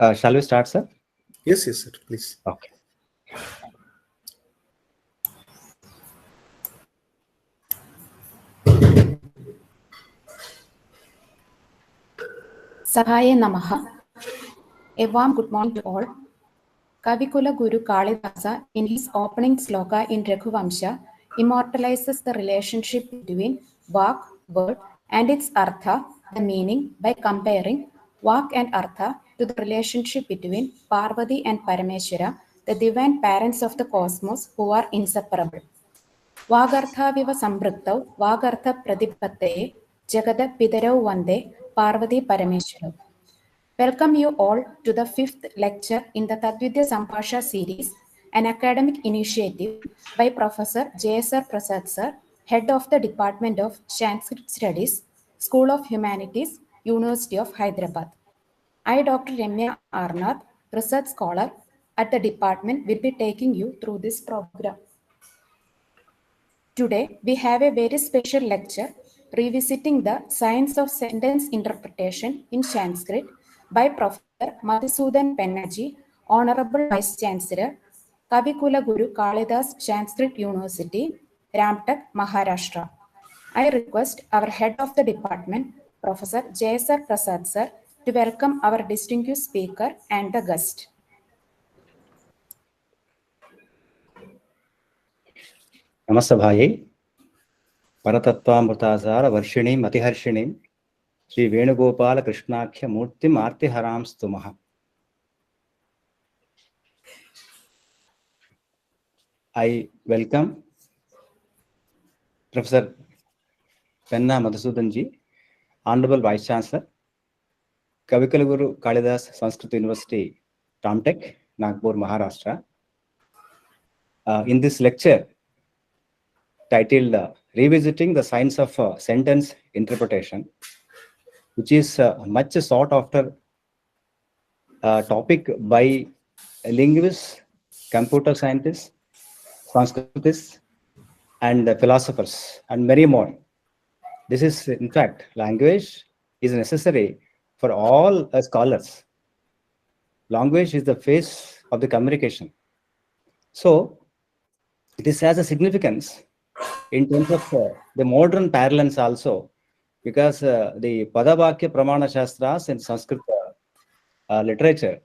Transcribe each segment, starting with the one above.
Shall we start, sir? Yes, sir, please. Okay. Sahaya Namaha. A warm good morning to all. Kavikula Guru Kalidasa, in his opening sloka in Raghuvamsha, immortalizes the relationship between Vak, word, and its Artha, the meaning, by comparing Vak and Artha to the relationship between Parvati and Parameshwara, the divine parents of the cosmos who are inseparable. Vagartha viva sambrutau, Vagartha pradipataye, Jagada Pidarau Vande, Parvati Parameshwara. Welcome you all to the 5th lecture in the Tadvidyasambhāṣā series, an academic initiative by Professor J.S.R. Prasad Sir, Head of the Department of Sanskrit Studies, School of Humanities, University of Hyderabad. I, Dr. Ramya Arnath, Research Scholar at the department, will be taking you through this program. Today, we have a very special lecture revisiting the science of sentence interpretation in Sanskrit by Prof. Madhusudan Penna, Honorable Vice Chancellor, Kavikula Guru Kalidas Sanskrit University, Ramtek, Maharashtra. I request our head of the department, Professor J.S.R. Prasad Sir, to welcome our distinguished speaker and the guest. Namasabhaye, Paratattvamrtasara Varshinim Atiharshinim, Sri Venugopala Krishnakya Murtim Artiharam Stumaha. I welcome Professor Penna Madhusudan ji, Honorable Vice Chancellor, Kavikula Guru Kalidas Sanskrit University, Ramtek, Nagpur, Maharashtra. In this lecture, titled Revisiting the Science of Sentence Interpretation, which is a much sought after topic by linguists, computer scientists, Sanskritists, and philosophers, and many more. This is, in fact, language is necessary for all scholars. Language is the face of the communication. So, this has a significance in terms of the modern parlance also, because the Padavakya Pramana Shastras in Sanskrit literature,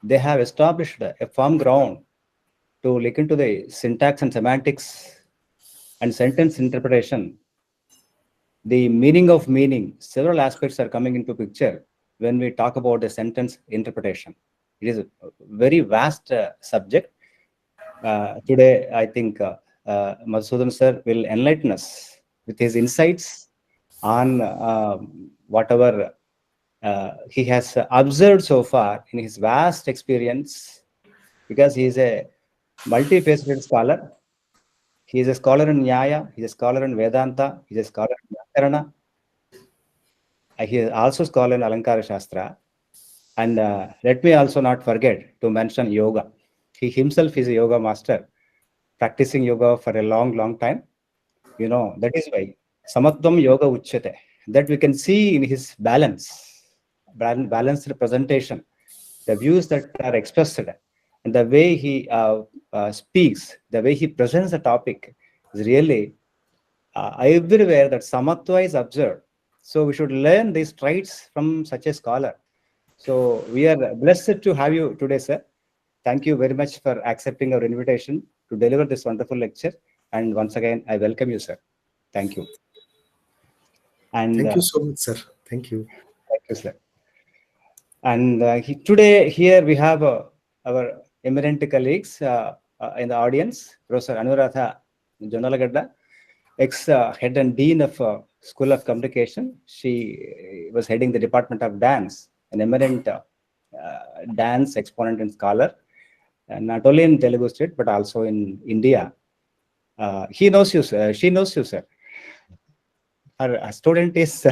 they have established a firm ground to look into the syntax and semantics and sentence interpretation. The meaning of meaning, several aspects are coming into picture when we talk about the sentence interpretation. It is a very vast subject. Today, I think Madhusudan sir will enlighten us with his insights on whatever he has observed so far in his vast experience, because he is a multifaceted scholar. He is a scholar in Nyaya, he is a scholar in Vedanta, he is a scholar in Vyakarana. He is also a scholar in Alankara Shastra. And let me also not forget to mention yoga. He himself is a yoga master, practicing yoga for a long, long time. You know, that is why Samatvam Yoga Uchyate, that we can see in his balanced representation, the views that are expressed, and the way he speaks, the way he presents the topic is really everywhere that Samatva is observed. So we should learn these traits from such a scholar. So we are blessed to have you today, sir. Thank you very much for accepting our invitation to deliver this wonderful lecture. And once again, I welcome you, sir. Thank you. And thank you so much, sir. Thank you. Thank you, sir. And today here we have our eminent colleagues in the audience, Professor Anuradha Jonalagadda, ex-head and dean of School of Communication. She was heading the Department of Dance, an eminent dance exponent and scholar, not only in Telugu state, but also in India. He knows you, sir. She knows you, sir. Her student is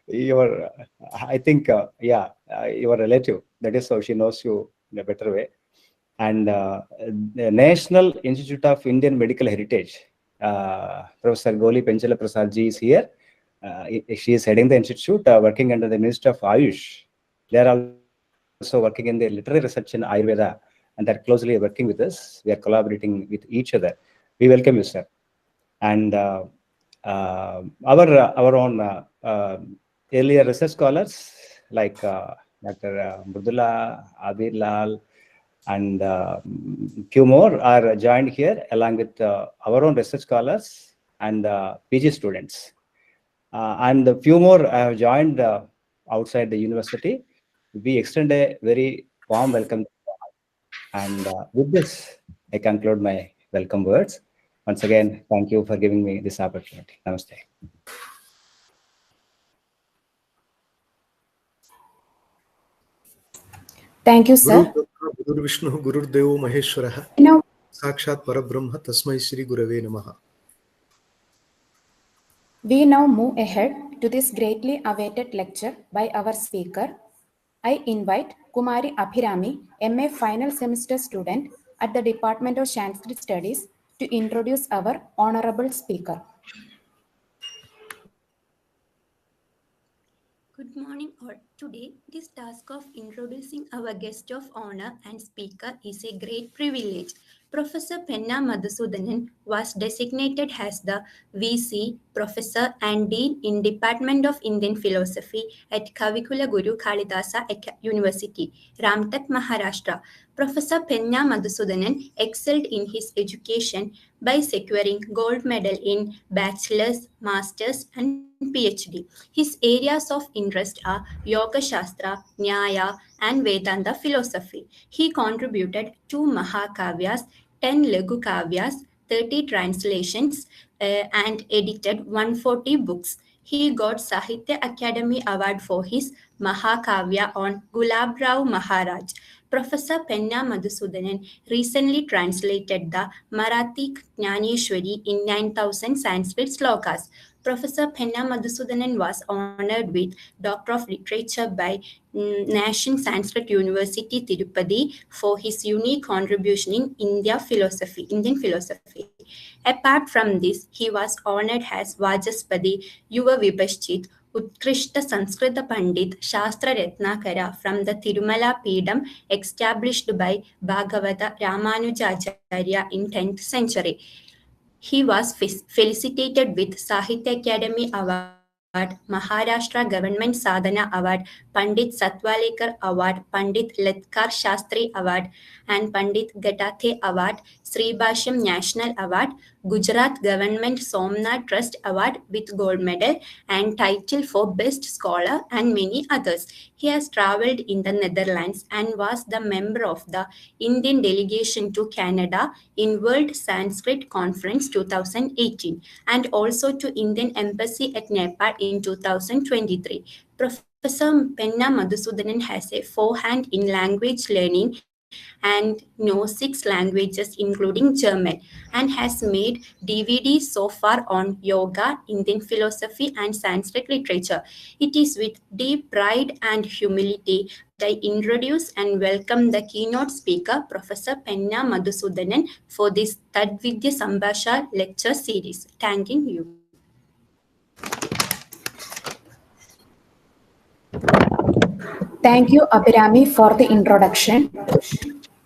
your, I think, your relative. That is how she knows you in a better way. And the National Institute of Indian Medical Heritage, Professor Goli Penchala Prasad ji is here. She is heading the institute, working under the Minister of Ayush. They are also working in the literary research in Ayurveda, and they're closely working with us. We are collaborating with each other. We welcome you, sir. And our own earlier research scholars like Dr. Murdula, Abir Lal, and few more are joined here along with our own research scholars and PG students. And a few more have joined outside the university. We extend a very warm welcome. And with this, I conclude my welcome words. Once again, thank you for giving me this opportunity. Namaste. Thank you, sir. Guru Vishnu, Guru Devo Maheshwaraha. Now, Sakshat Parabrahma Tasmai Shri Gurave Namaha. we now move ahead to this greatly awaited lecture by our speaker. I invite Kumari Abhirami, MA final semester student at the Department of Sanskrit Studies, to introduce our honorable speaker. Good morning all. Today, this task of introducing our guest of honor and speaker is a great privilege. Professor Penna Madhusudan was designated as the VC, Professor and Dean in Department of Indian Philosophy at Kavikula Guru Kalidasa University, Ramtak, Maharashtra. Professor Penna Madhusudan excelled in his education by securing gold medal in bachelor's, master's and PhD. His areas of interest are Yoga Shastra, Nyaya and Vedanta philosophy. He contributed 2 Mahakavyas, 10 Lagu Kavyas, 30 translations and edited 140 books. He got Sahitya Academy Award for his Mahakavya on Gulab Rao Maharaj. Professor Penna Madhusudan recently translated the Marathi Jnaneshwari in 9,000 Sanskrit slokas. Professor Penna Madhusudan was honored with Doctor of Literature by National Sanskrit University, Tirupati, for his unique contribution in Indian philosophy. Apart from this, he was honored as Vajaspati Yuva Vibhashchit Utkrishta Sanskrita Pandit Shastra Ratnakara from the Tirumala Peedam established by Bhagavata Ramanujacharya in 10th century. He was felicitated with Sahitya Academy Award, Maharashtra Government Sadhana Award, Pandit Satwalekar Award, Pandit Ladkar Shastri Award, and Pandit Gatathe Award, Sri Bhashyam National Award, Gujarat Government Somnath Trust Award with gold medal and title for Best Scholar and many others. He has travelled in the Netherlands and was the member of the Indian delegation to Canada in World Sanskrit Conference 2018 and also to Indian Embassy at Nepal in 2023. Professor Penna Madhusudan has a forehand in language learning and knows 6 languages including German and has made DVDs so far on yoga, Indian philosophy and Sanskrit literature. It is with deep pride and humility that I introduce and welcome the keynote speaker, Professor Penna Madhusudan, for this Tadvidyasambhāṣā lecture series. Thanking you. Thank you, Abhirami, for the introduction.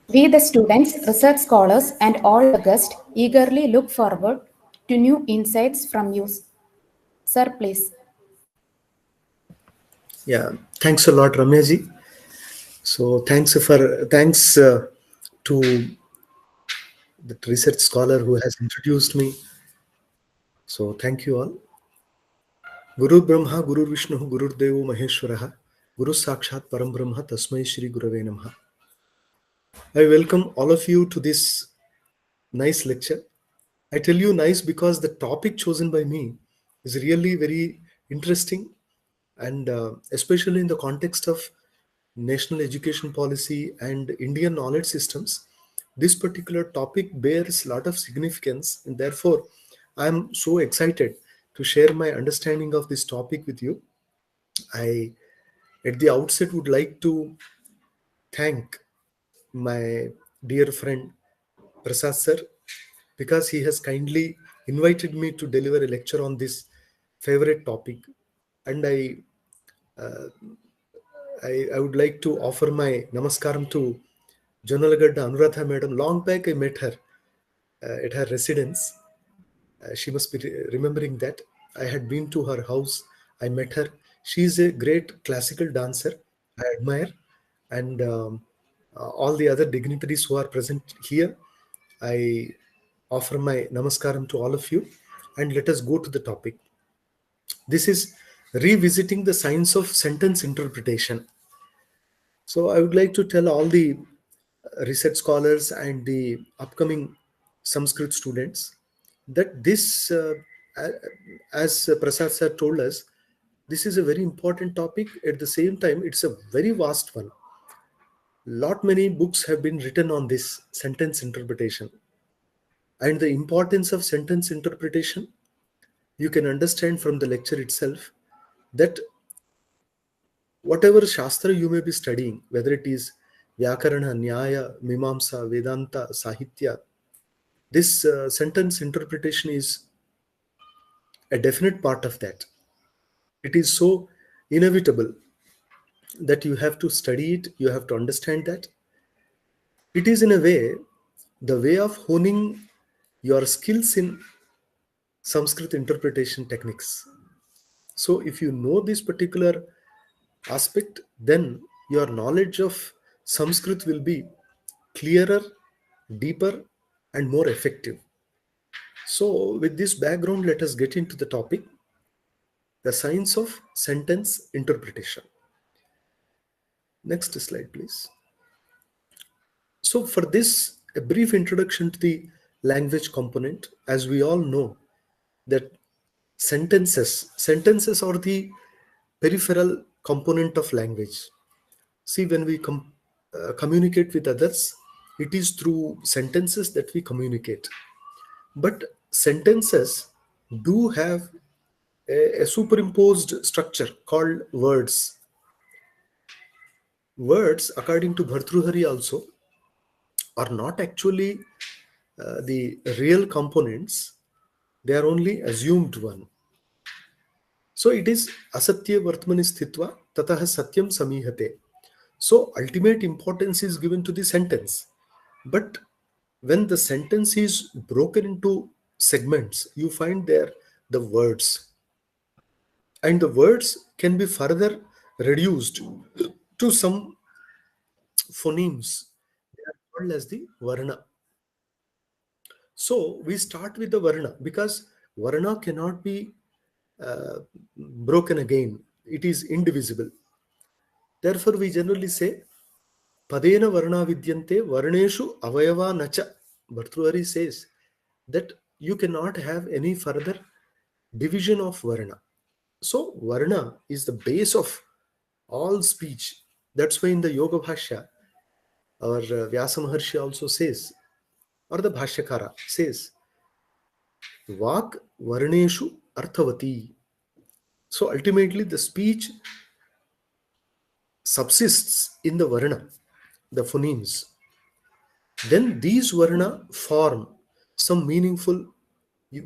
We, the students, research scholars, and all the guests eagerly look forward to new insights from you. Sir, please. Yeah, thanks a lot, Ramyaji. So thanks to the research scholar who has introduced me. So thank you all. Guru Brahma, Guru Vishnu, Guru Devo Maheshwaraha, Guru Sakshat Parambrahma Tasmai Shri Gurave Namaha. I welcome all of you to this nice lecture. I tell you nice because the topic chosen by me is really very interesting, and especially in the context of national education policy and Indian knowledge systems, this particular topic bears a lot of significance, and therefore I'm so excited to share my understanding of this topic with you. I, at the outset, would like to thank my dear friend Prasad sir, because he has kindly invited me to deliver a lecture on this favorite topic. And I I would like to offer my namaskaram to Jonalagadda Anuradha madam. Long back I met her at her residence. She must be remembering that. I had been to her house. I met her. She is a great classical dancer. I admire. And all the other dignitaries who are present here, I offer my namaskaram to all of you. And let us go to the topic. This is revisiting the science of sentence interpretation. So I would like to tell all the research scholars and the upcoming Sanskrit students that this, as Prasad sir told us, this is a very important topic. At the same time, it's a very vast one. Lot many books have been written on this sentence interpretation. And the importance of sentence interpretation, you can understand from the lecture itself that whatever Shastra you may be studying, whether it is Vyakarana, Nyaya, Mimamsa, Vedanta, Sahitya, this sentence interpretation is a definite part of that. It is so inevitable that you have to study it, you have to understand that. It is in a way, the way of honing your skills in Sanskrit interpretation techniques. So if you know this particular aspect, then your knowledge of Sanskrit will be clearer, deeper, and more effective. So with this background, let us get into the topic, the science of sentence interpretation. Next slide, please. So for this, a brief introduction to the language component. As we all know that sentences are the peripheral component of language. See, when we communicate with others, it is through sentences that we communicate. But sentences do have a superimposed structure called words. Words, according to Bhartruhari also, are not actually the real components. They are only assumed one. So it is asatya vartmani sthitva tataha satyam samihate. So ultimate importance is given to the sentence. But when the sentence is broken into segments, you find there the words. And the words can be further reduced to some phonemes. They are called as the varna. So we start with the varna because varna cannot be broken again. It is indivisible. Therefore, we generally say, Padena varna vidyante varneshu avayava nacha. Bhartruhari says that you cannot have any further division of varna. So, varna is the base of all speech. That's why in the Yoga Bhashya, our Vyasa Maharshi also says, or the Bhashyakara says, Vak varneshu arthavati. So ultimately the speech subsists in the varna, the phonemes. Then these varna form some meaningful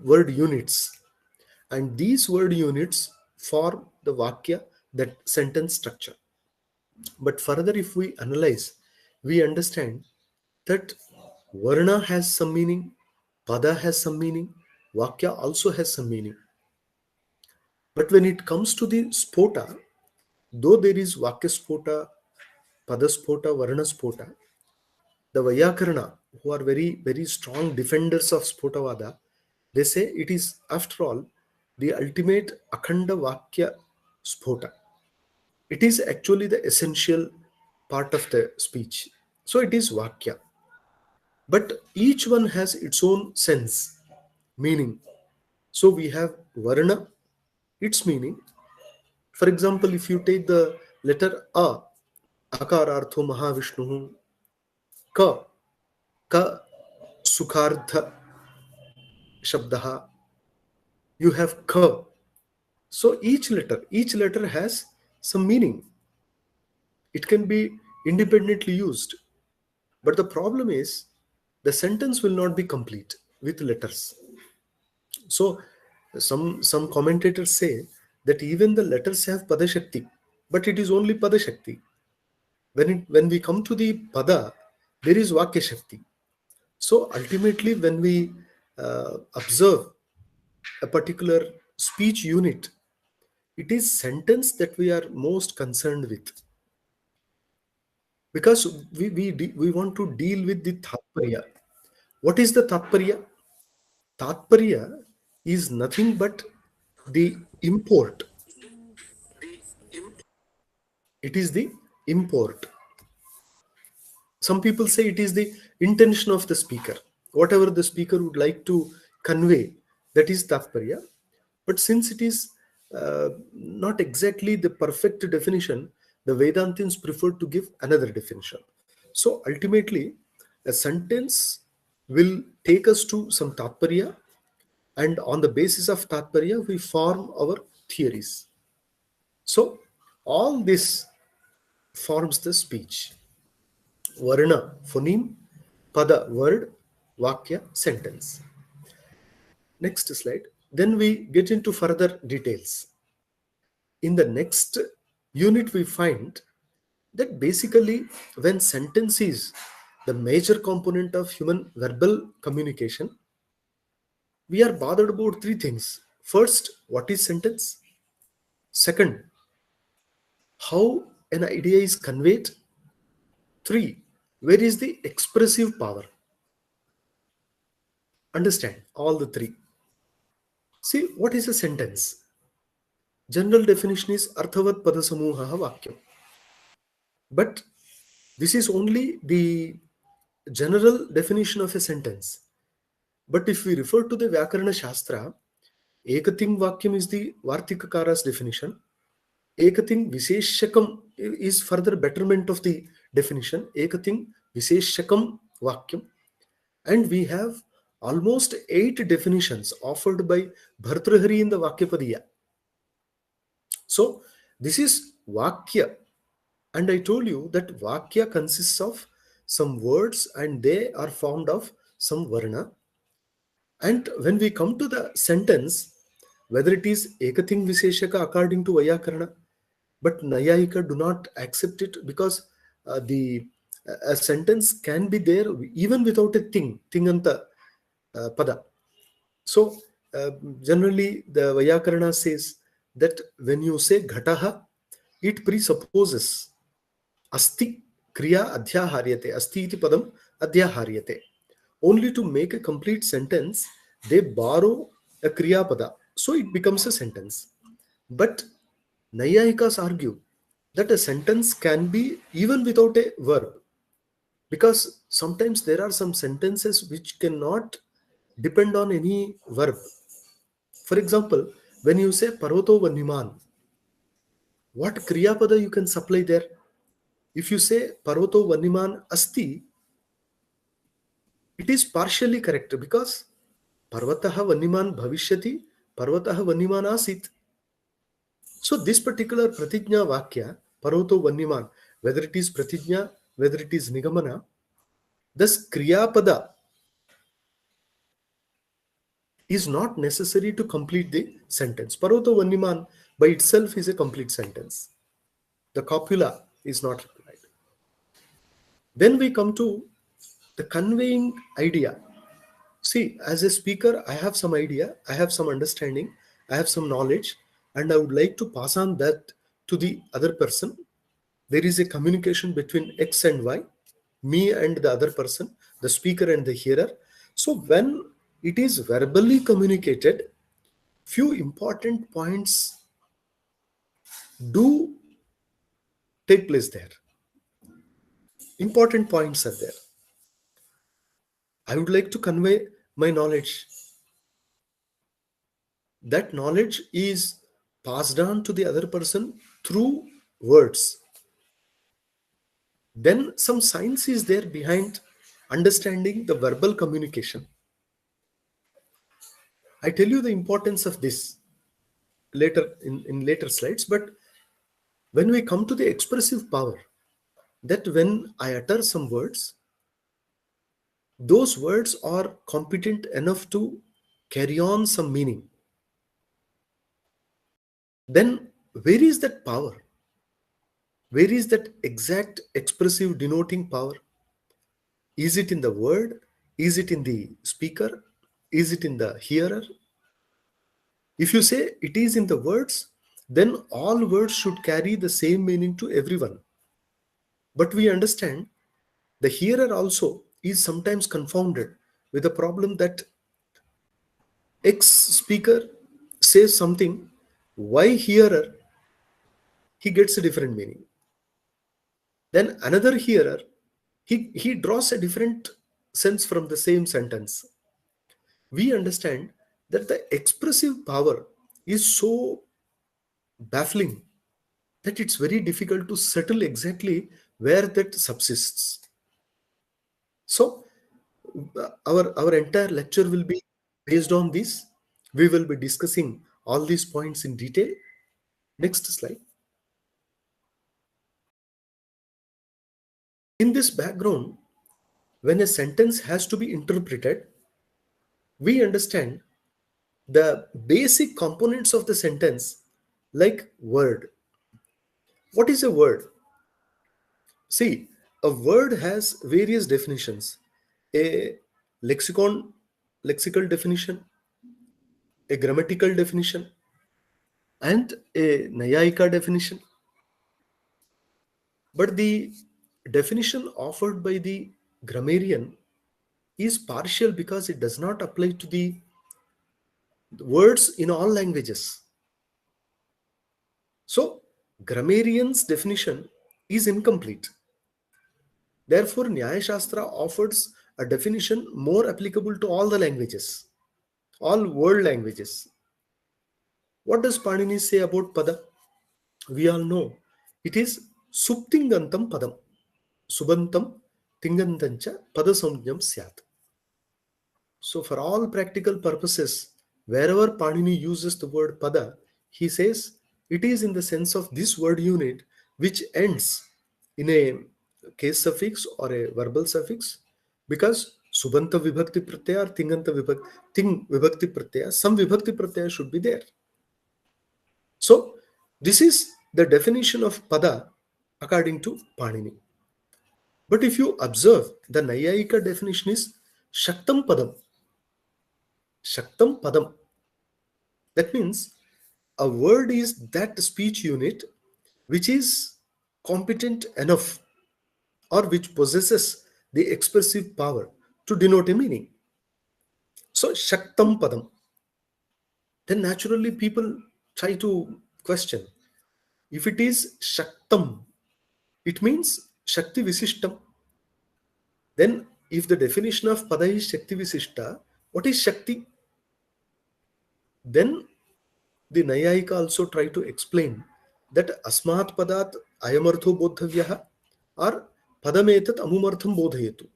word units. And these word units form the vakya, that sentence structure. But further, if we analyze, we understand that varna has some meaning, pada has some meaning, vakya also has some meaning. But when it comes to the spota, though there is vakya spota, pada spota, varna spota, the Vyakarana, who are very, very strong defenders of spotavada, they say it is, after all, the ultimate akhanda vakya spota. It is actually the essential part of the speech. So it is vakya. But each one has its own sense, meaning. So we have varna, its meaning. For example, if you take the letter A, akarartho mahavishnuhu, ka, ka sukardha shabdaha, you have ka. So each letter has some meaning. It can be independently used. But the problem is the sentence will not be complete with letters. So some commentators say that even the letters have padashakti, but it is only padashakti. When we come to the pada, there is Vakya Shakti. So ultimately, when we observe a particular speech unit, it is sentence that we are most concerned with, because we want to deal with the Tatparya. What is the Tatparya? Tatparya is nothing but the import. It is the import. Some people say it is the intention of the speaker. Whatever the speaker would like to convey, that is Tatparya. But since it is not exactly the perfect definition, the Vedantins prefer to give another definition. So ultimately, a sentence will take us to some Tatparya, and on the basis of Tatparya, we form our theories. So all this forms the speech. Varna, phoneme; pada, word; vakya, sentence. Next slide. Then we get into further details. In the next unit, we find that basically when sentence is the major component of human verbal communication, we are bothered about three things. First, what is sentence? Second, how an idea is conveyed. Three, where is the expressive power? Understand all the three. See, what is a sentence? General definition is arthavat padasamuhaha vakyam. But this is only the general definition of a sentence. But if we refer to the Vyakarana Shastra, Ekating Vakyam is the Vartikakara's definition. Ekating Visheshakam is further betterment of the definition. Ekating Visheshakam Vakyam. And we have almost 8 definitions offered by Bhartrahari in the Vakyapadiya. So this is Vakya. And I told you that Vakya consists of some words and they are formed of some Varna. And when we come to the sentence, whether it is Ekating Visheshaka according to Vyakarana, but Nayayika do not accept it, because a sentence can be there even without a tinganta pada. So generally the Vyakarana says that when you say Ghataha, it presupposes Asti Kriya Adhyaharyate. Asti iti padam Adhyaharyate. Only to make a complete sentence, they borrow a Kriya pada. So it becomes a sentence. But Nayayikas argue that a sentence can be even without a verb, because sometimes there are some sentences which cannot depend on any verb. For example, when you say Paroto Vaniman, what Kriya pada you can supply there? If you say Paroto Vaniman Asti, it is partially correct, because Parvataha Vaniman Bhavishyati, Parvataha Vaniman Asit. So this particular Pratijna Vakya, Paroto Vaniman, whether it is Pratijna, whether it is Nigamana, thus Kriyapada is not necessary to complete the sentence. Paroto Vaniman by itself is a complete sentence. The copula is not required. Then we come to the conveying idea. See, as a speaker, I have some idea, I have some understanding, I have some knowledge, and I would like to pass on that to the other person. There is a communication between X and Y, me and the other person, the speaker and the hearer. So when it is verbally communicated, few important points do take place there. Important points are there. I would like to convey my knowledge. That knowledge is passed on to the other person through words. Then some science is there behind understanding the verbal communication. I tell you the importance of this later in later slides, but when we come to the expressive power, that when I utter some words, those words are competent enough to carry on some meaning. Then where is that power? Where is that exact expressive denoting power? Is it in the word? Is it in the speaker? Is it in the hearer? If you say it is in the words, then all words should carry the same meaning to everyone. But we understand the hearer also is sometimes confounded with the problem that X speaker says something, Y hearer, he gets a different meaning. Then another hearer, he draws a different sense from the same sentence. We understand that the expressive power is so baffling that it's very difficult to settle exactly where that subsists. So our entire lecture will be based on this. We will be discussing all these points in detail. Next slide. In this background, when a sentence has to be interpreted, we understand the basic components of the sentence, like word. What is a word? See, a word has various definitions. A lexical definition, a grammatical definition, and a Nayayika definition. But the definition offered by the grammarian is partial because it does not apply to the words in all languages. So, grammarian's definition is incomplete. Therefore, Nyaya Shastra offers a definition more applicable to all the languages, all world languages. What does Panini say about pada? We all know it is subtingantam padam, subantam tingantancha padasamjam syat. So, for all practical purposes, wherever Panini uses the word pada, he says it is in the sense of this word unit which ends in a case suffix or a verbal suffix, because subanta vibhakti pratyaya or tinganta vibhakti, ting vibhakti pratyaya, some vibhakti pratyaya should be there. So, this is the definition of pada according to Panini. But if you observe, the Nayayika definition is Shaktam Padam. Shaktam Padam. That means a word is that speech unit which is competent enough or which possesses the expressive power to denote a meaning. So, Shaktam Padam. Then naturally people try to question, if it is Shaktam, it means Shakti Visishtam. Then if the definition of Pada is Shakti Visishta, what is Shakti? Then the Nayayika also try to explain that Asmat Padat Ayamartho Bodhavyaha or Padametat Amumartham Bodhayetu.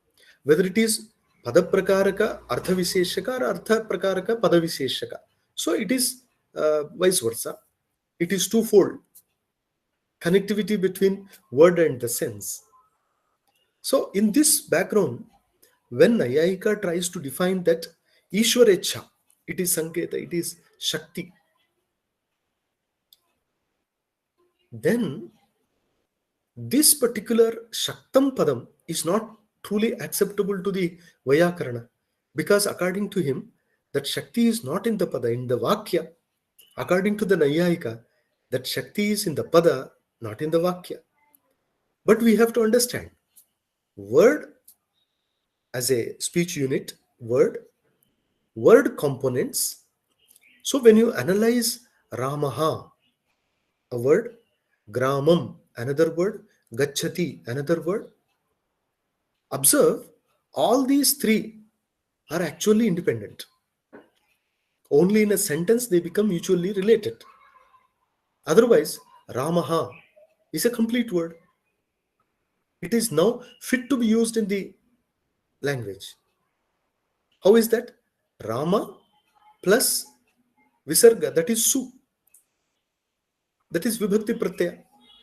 Whether it is Pada Prakaraka Artha Viseshaka or Artha Prakaraka Pada Viseshaka. So it is vice versa. It is twofold. Connectivity between word and the sense. So in this background, when Nayayika tries to define that Ishwarecha, it is Sanketa, it is Shakti, then this particular Shaktam Padam is not truly acceptable to the Vayakarana, because according to him, that Shakti is not in the Pada, in the Vakya. According to the Nayayika, that Shakti is in the Pada, not in the Vakya. But we have to understand, word as a speech unit, word components. So when you analyze Ramaha, a word, Gramam, another word, Gachati, another word, observe all these three are actually independent. Only in a sentence they become mutually related. Otherwise, Ramaha is a complete word. It is now fit to be used in the language. How is that? Rama plus Visarga, that is Su. That is Vibhakti Pratyaya.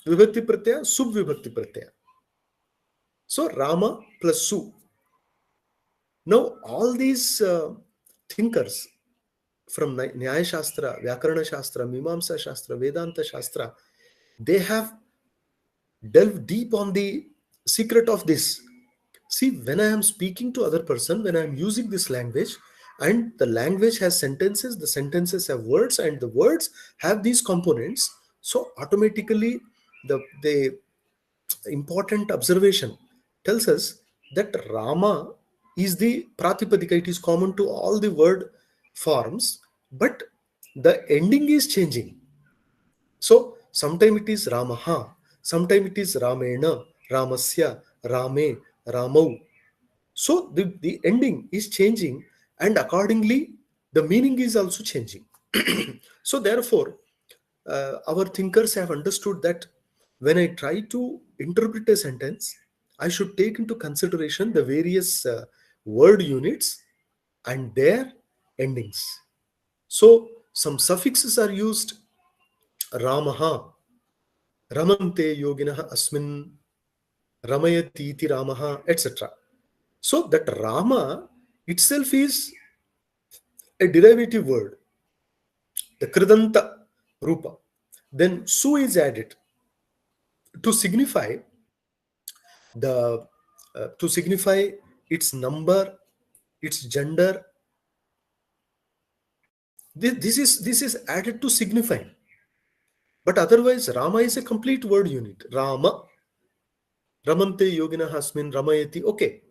Vibhakti Pratyaya, Sub Vibhakti Pratyaya. So Rama plus Su. Now all these thinkers from Nyaya Shastra, Vyakarana Shastra, Mimamsa Shastra, Vedanta Shastra, they have delve deep on the secret of this. See, when I am speaking to other person, when I am using this language, and the language has sentences, the sentences have words, and the words have these components, so automatically the important observation tells us that Rama is the Pratipadika. It is common to all the word forms, but the ending is changing. So sometime it is Ramaha, sometime it is Ramena, Ramasya, Rame, Ramau. So the ending is changing, and accordingly the meaning is also changing. So therefore, our thinkers have understood that when I try to interpret a sentence, I should take into consideration the various word units and their endings. So some suffixes are used: Ramaha, Ramante Yoginaha Asmin, Ramayati iti Ramaha, etc. So that Rama itself is a derivative word, the Kridanta Rupa. Then Su is added to signify the to signify its number, its gender. This is added to signify. But otherwise, Rama is a complete word unit. Rama, Ramante Yogina Hasmin, Ramayati. Okay.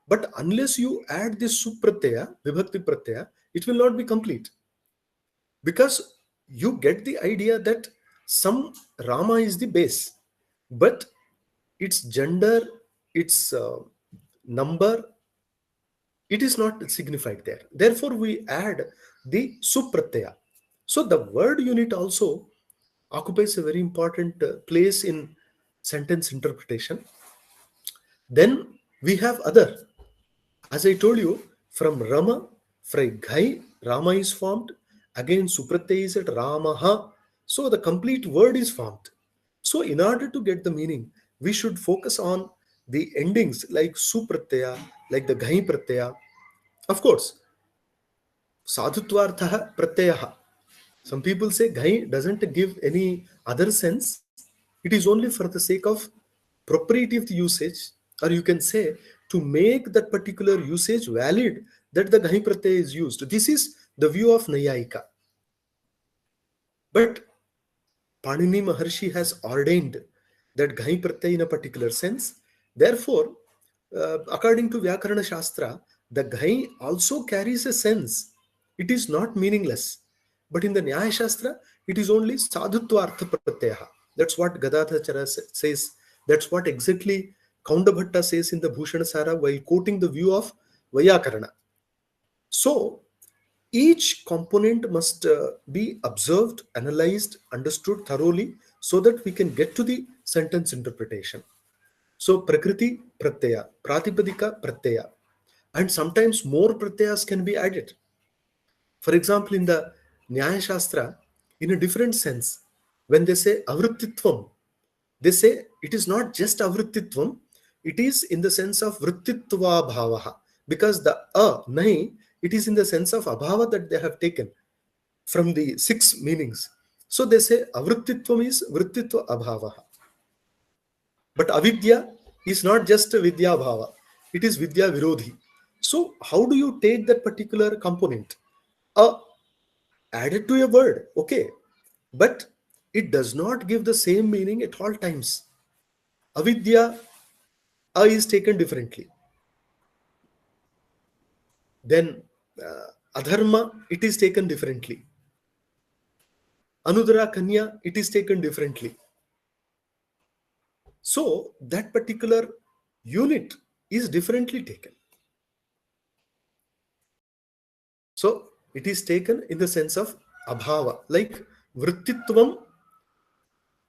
But unless you add this Supratyaya, Vibhakti Pratyaya, it will not be complete. Because you get the idea that some Rama is the base, but its gender, its number, it is not signified there. Therefore, we add the Supratyaya. So the word unit also occupies a very important place in sentence interpretation. Then we have other. As I told you, from Rama, from Ghai, Rama is formed. Again, Supratyaya is at Ramaha. So the complete word is formed. So in order to get the meaning, we should focus on the endings like Supratyaya, like the Ghai Pratyaya. Of course, Sadhutvarthaha Pratyaha. Some people say Ghai doesn't give any other sense. It is only for the sake of propriety of the usage, or you can say to make that particular usage valid, that the Ghai Pratyaya is used. This is the view of Nayayika. But Panini Maharshi has ordained that Ghai Pratyaya in a particular sense. Therefore, according to Vyakarana Shastra, the Ghai also carries a sense. It is not meaningless. But in the Nyaya Shastra, it is only Sadhutva Artha Pratyaha. That's what Gadadhara says. That's what exactly Kaundabhatta says in the Bhushanasara while quoting the view of Vyakarana. So, each component must be observed, analyzed, understood thoroughly so that we can get to the sentence interpretation. So, Prakriti Pratyaya, Pratipadika Pratyaya, and sometimes more Pratyayas can be added. For example, in the Nyaya Shastra, in a different sense, when they say Avrittitvam, they say it is not just Avrittitvam, it is in the sense of Vrittitva Bhavaha, because the nahi, it is in the sense of Abhava that they have taken from the 6 meanings. So they say Avrittitvam is Vrittitva Abhavaha. But Avidya is not just Vidya Bhava, it is Vidya Virodhi. So how do you take that particular component? Added to a word, okay, but it does not give the same meaning at all times. Avidya, is taken differently. Then Adharma, it is taken differently. Anudara Kanya, it is taken differently. So that particular unit is differently taken. So it is taken in the sense of abhava, like vrittitvam,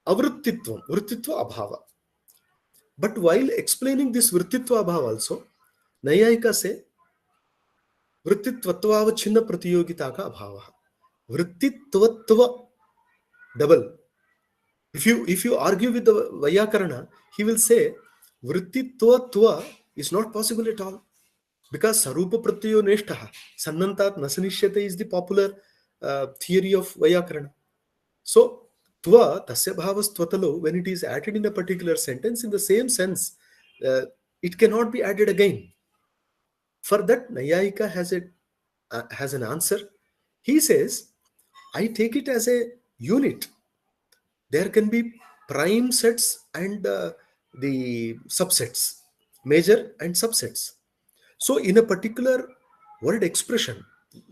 avrittitvam, vrittitva abhava. But while explaining this vrittitva abhava also, Nayayika say vrittitvatvavachinna pratiyogita ka abhava. Vrittitvatva double. If you argue with the Vyakarana, he will say vrittitvatva is not possible at all. Because Sarupa Pratyayo Neshtaha, Sannantat Nasanishyate is the popular theory of Vyakarana. So Tva, tasya bhavas tvatalo, when it is added in a particular sentence, in the same sense, it cannot be added again. For that, Nayayika has an answer. He says, I take it as a unit. There can be prime sets and the subsets, major and subsets. So in a particular word expression,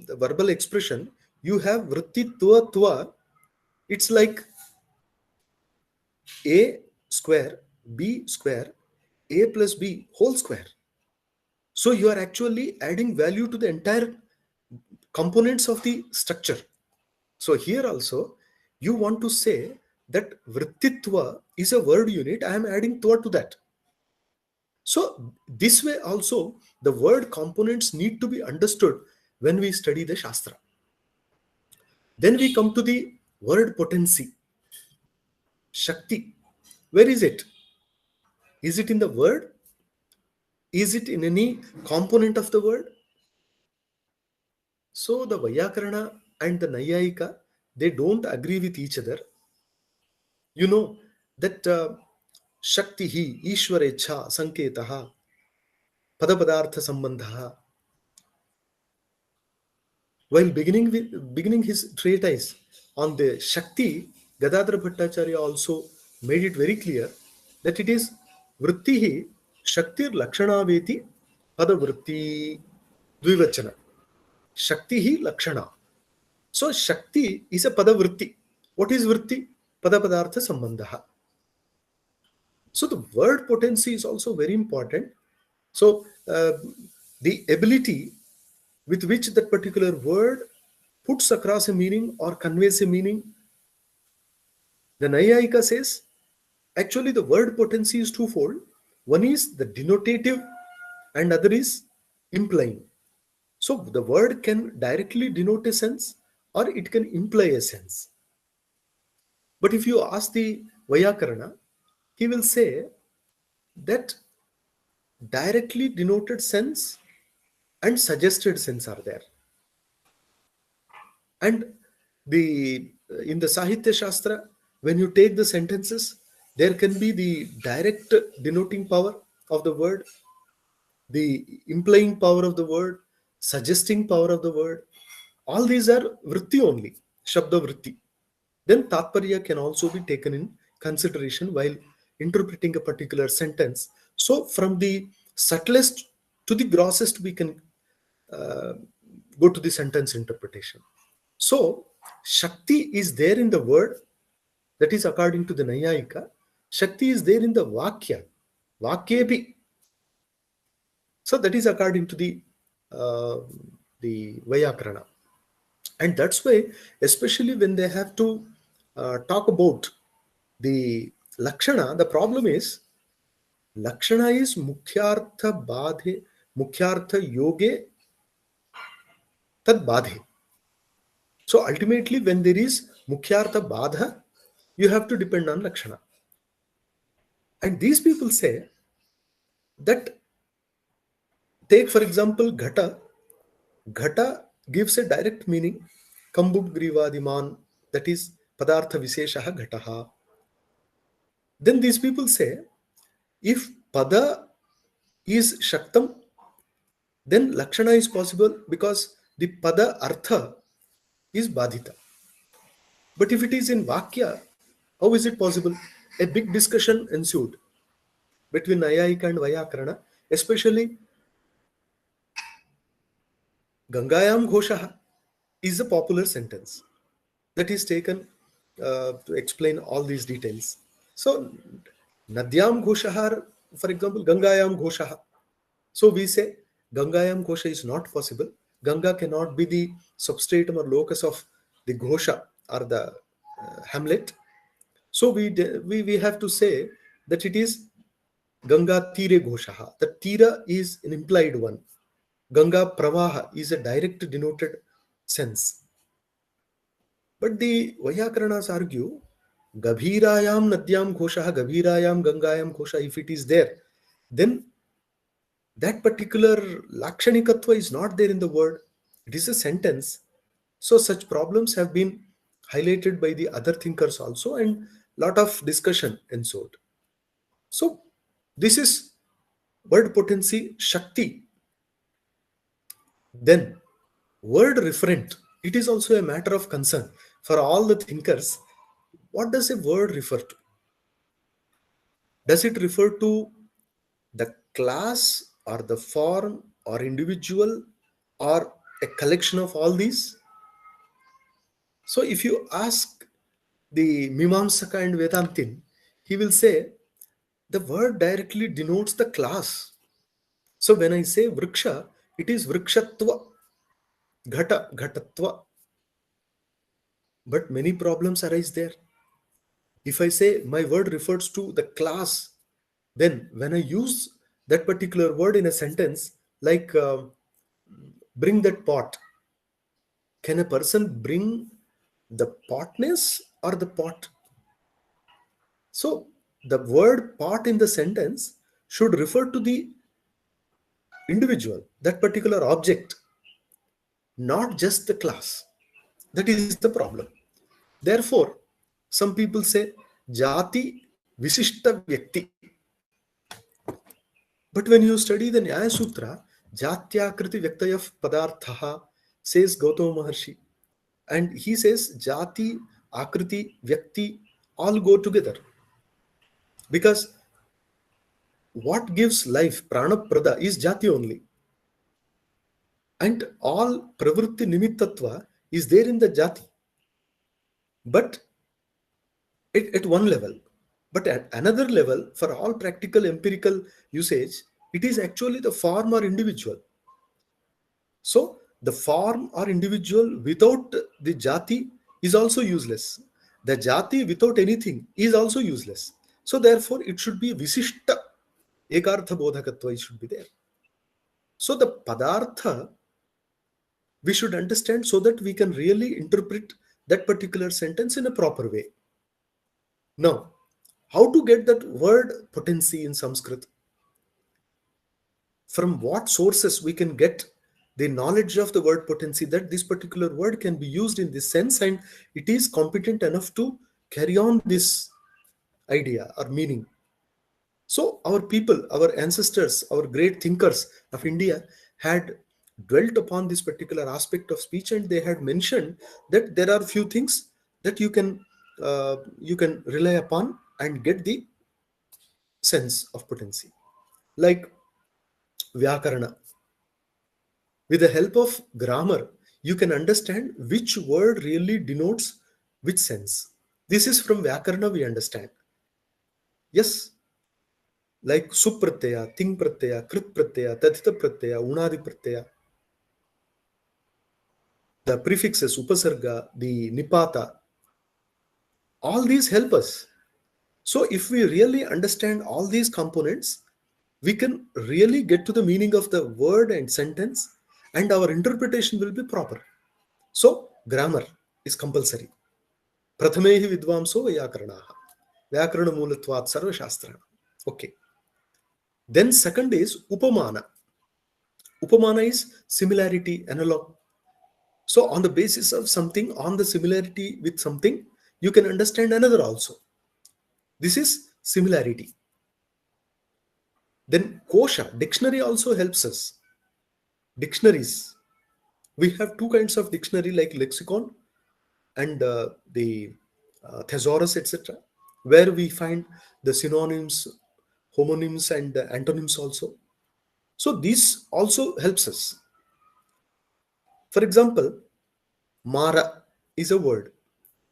the verbal expression, you have vritti tva tva. It's like a square, b square, a plus b whole square. So you are actually adding value to the entire components of the structure. So here also, you want to say that vrittitva is a word unit. I am adding tva to that. So this way also, the word components need to be understood when we study the Shastra. Then we come to the word potency. Shakti. Where is it? Is it in the word? Is it in any component of the word? So the Vyakarana and the Nayayika, they don't agree with each other. You know that Shaktihi, Ishwarecha, Sanketaha, Padapadartha Sambandhaha. While beginning his treatise on the Shakti, Gadadhara Bhattacharya also made it very clear that it is Vrittihi Shaktir Lakshanaveti Padavritti Dvivachana. Shaktihi Lakshana. So Shakti is a Padavritti. What is Vritti? Padapadartha Sambandhaha. So the word potency is also very important. So the ability with which that particular word puts across a meaning or conveys a meaning. The Nayayika says, actually the word potency is twofold. One is the denotative and other is implying. So the word can directly denote a sense or it can imply a sense. But if you ask the Vyakarana, he will say that directly denoted sense and suggested sense are there. And in the Sahitya Shastra, when you take the sentences, there can be the direct denoting power of the word, the implying power of the word, suggesting power of the word. All these are vritti only, shabda vritti. Then tatparya can also be taken in consideration while interpreting a particular sentence. So from the subtlest to the grossest, we can go to the sentence interpretation. So Shakti is there in the word, that is according to the Nayayika. Shakti is there in the Vakya, Vakyepi. So that is according to the Vyakarana. And that's why, especially when they have to talk about the Lakshana, the problem is Lakshana is Mukhyartha Badhe, Mukhyartha Yoge Tad Badhe. So ultimately, when there is Mukhyartha Badha, you have to depend on Lakshana. And these people say that, take for example, Ghata. Ghata gives a direct meaning, Kambub Grivadiman, that is Padartha Visheshaha Ghataha. Then these people say, if Pada is Shaktam, then Lakshana is possible because the Pada Artha is Badhita. But if it is in Vakya, how is it possible? A big discussion ensued between Nayayika and Vyakarana, especially Gangayam Ghoshaha is a popular sentence that is taken to explain all these details. So Nadyam Ghoshaha, for example, Gangayam Ghoshaha. So we say Gangayam Ghosha is not possible. Ganga cannot be the substratum or locus of the Ghosha or the hamlet. So we have to say that it is Ganga Tire Ghoshaha. The Tira is an implied one. Ganga Pravaha is a direct denoted sense. But the Vyakaranas argue, Gabhirayam Nadyam Ghoshaha, Gabhirayam Gangayam Ghosha, if it is there, then that particular Lakshanikatva is not there in the word. It is a sentence. So such problems have been highlighted by the other thinkers also, and lot of discussion ensued. So this is word potency Shakti. Then word referent, it is also a matter of concern for all the thinkers. What does a word refer to? Does it refer to the class or the form or individual or a collection of all these? So if you ask the Mimamsaka and Vedantin, he will say the word directly denotes the class. So when I say vriksha, it is vrikshatva, ghata, ghatatva. But many problems arise there. If I say my word refers to the class, then when I use that particular word in a sentence, like bring that pot, can a person bring the potness or the pot? So the word pot in the sentence should refer to the individual, that particular object, not just the class. That is the problem. Therefore, some people say jati visishta vyakti. But when you study the Nyaya Sutra, Jatyakriti Vyaktayah Padarthaha, says Gautama Maharshi. And he says Jati, Akriti, Vyakti all go together. Because what gives life, Pranaprada, is Jati only. And all Pravritti Nimittatva is there in the Jati. But at one level. But at another level, for all practical empirical usage, it is actually the form or individual. So the form or individual without the jati is also useless. The jati without anything is also useless. So therefore it should be visishta, ekartha bodhakatva, it should be there. So the padartha we should understand so that we can really interpret that particular sentence in a proper way. Now, how to get that word potency in Sanskrit? From what sources we can get the knowledge of the word potency that this particular word can be used in this sense and it is competent enough to carry on this idea or meaning. So our people, our ancestors, our great thinkers of India had dwelt upon this particular aspect of speech, and they had mentioned that there are few things that you can rely upon and get the sense of potency, like Vyakarana. With the help of grammar, you can understand which word really denotes which sense. This is from Vyakarana we understand. Yes, like supratyaya, ting pratyaya, krit pratyaya, tathita pratyaya, unadi pratyaya. The prefixes, upasarga, the nipata, all these help us. So if we really understand all these components, we can really get to the meaning of the word and sentence, and our interpretation will be proper. So grammar is compulsory. Prathamehi vidvamso vyakaranaha. Vyakarana moolatvat sarva shastrana. Okay. Then second is upamana. Upamana is similarity, analog. So on the basis of something, on the similarity with something, you can understand another also. This is similarity. Then kosha, dictionary also helps us. Dictionaries. We have two kinds of dictionary like lexicon and the thesaurus, etc., where we find the synonyms, homonyms, and antonyms also. So this also helps us. For example, Mara is a word.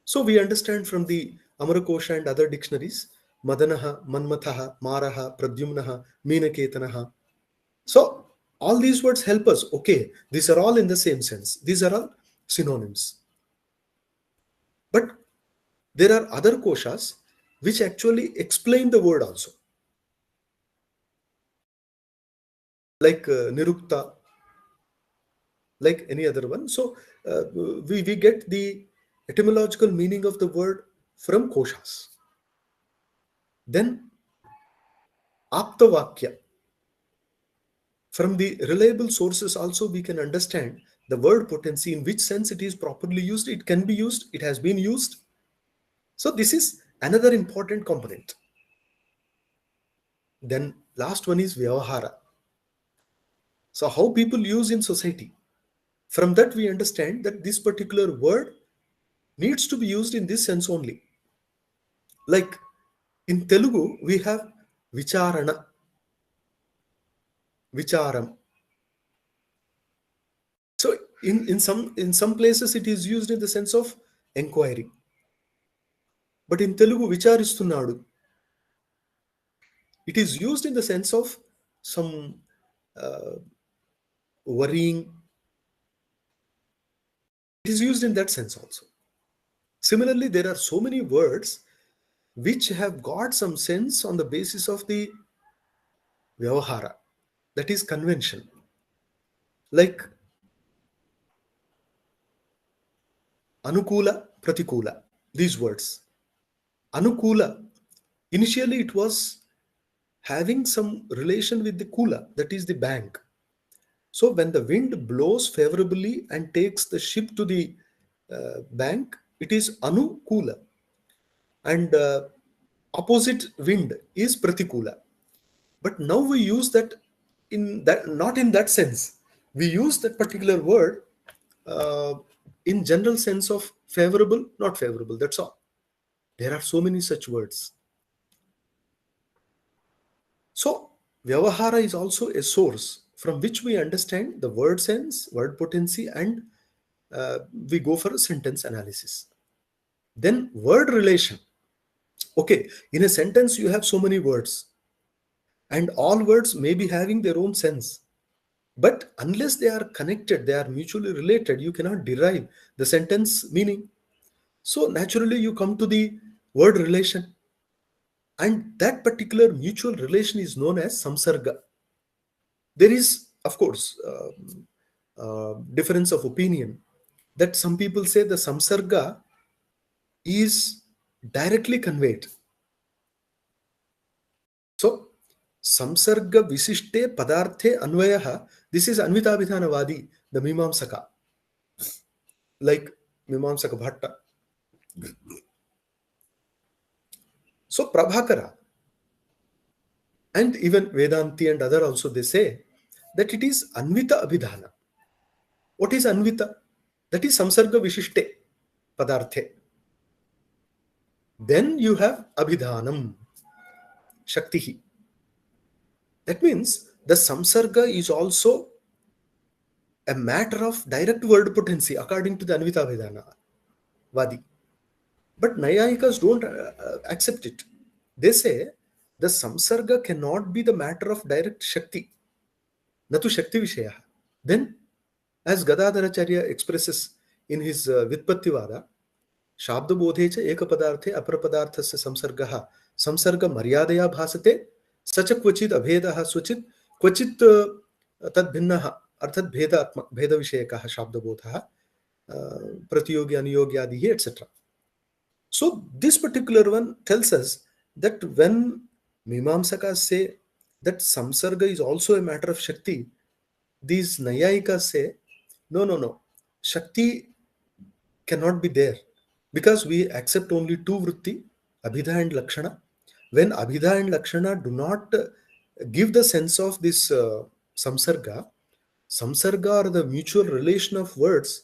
So we understand from the Amarakosha and other dictionaries, Madanaha, Manmathaha, Maraha, Pradyumnaha, Meenaketanaha. So all these words help us. Okay, these are all in the same sense. These are all synonyms. But there are other koshas which actually explain the word also. Like Nirukta, like any other one. So we get the etymological meaning of the word from koshas. Then Aptavakya. From the reliable sources also we can understand the word potency, in which sense it is properly used, it can be used, it has been used. So this is another important component. Then last one is vyavahara. So how people use in society. From that we understand that this particular word needs to be used in this sense only. Like in Telugu, we have vicharana, vicharam. So in some places it is used in the sense of inquiry. But in Telugu, vicharistunnadu, it is used in the sense of some worrying. It is used in that sense also. Similarly, there are so many words which have got some sense on the basis of the vyavahara, that is convention. Like anukula, pratikula, these words. Anukula, initially it was having some relation with the kula, that is the bank. So when the wind blows favorably and takes the ship to the bank, it is anukula. And opposite wind is pratikula. But now we use that not in that sense. We use that particular word in general sense of favorable, not favorable. That's all. There are so many such words. So vyavahara is also a source from which we understand the word sense, word potency, and we go for a sentence analysis. Then word relation. Okay, in a sentence you have so many words, and all words may be having their own sense. But unless they are connected, they are mutually related, you cannot derive the sentence meaning. So naturally you come to the word relation. And that particular mutual relation is known as samsarga. There is, of course, difference of opinion that some people say the samsarga is directly conveyed. So, samsarga visishte padarthe anvayaha, this is Anvitabhidhanavadi, the Mimamsaka, like Mimamsaka Bhatta. So, Prabhakara and even Vedanti and other also, they say that it is Anvita Abhidhana. What is Anvita? That is Samsarga Vishishte Padarthe. Then you have Abhidhanam, Shaktihi. That means the Samsarga is also a matter of direct word potency according to the Anvita Abhidhana Vadi. But Nayayikas don't accept it. They say the Samsarga cannot be the matter of direct Shakti. Natu Shakti Vishaya. Then, as Gadadharacharya expresses in his Vitpattivada, Shabda bodhe cha eka padarthe apara padarthasya samsargaha samsarga maryadaya bhasate sacha kvachit abhedaha swachit kvachit tad bhinnaha arthat bheda vishayakaha shabda bodhaha pratiyogi aniyogi adihi etc. So this particular one tells us that when Mimamsakas say that samsarga is also a matter of Shakti, these Nayayikas say no, Shakti cannot be there. Because we accept only two vritti, Abhidha and Lakshana. When Abhidha and Lakshana do not give the sense of this samsarga or the mutual relation of words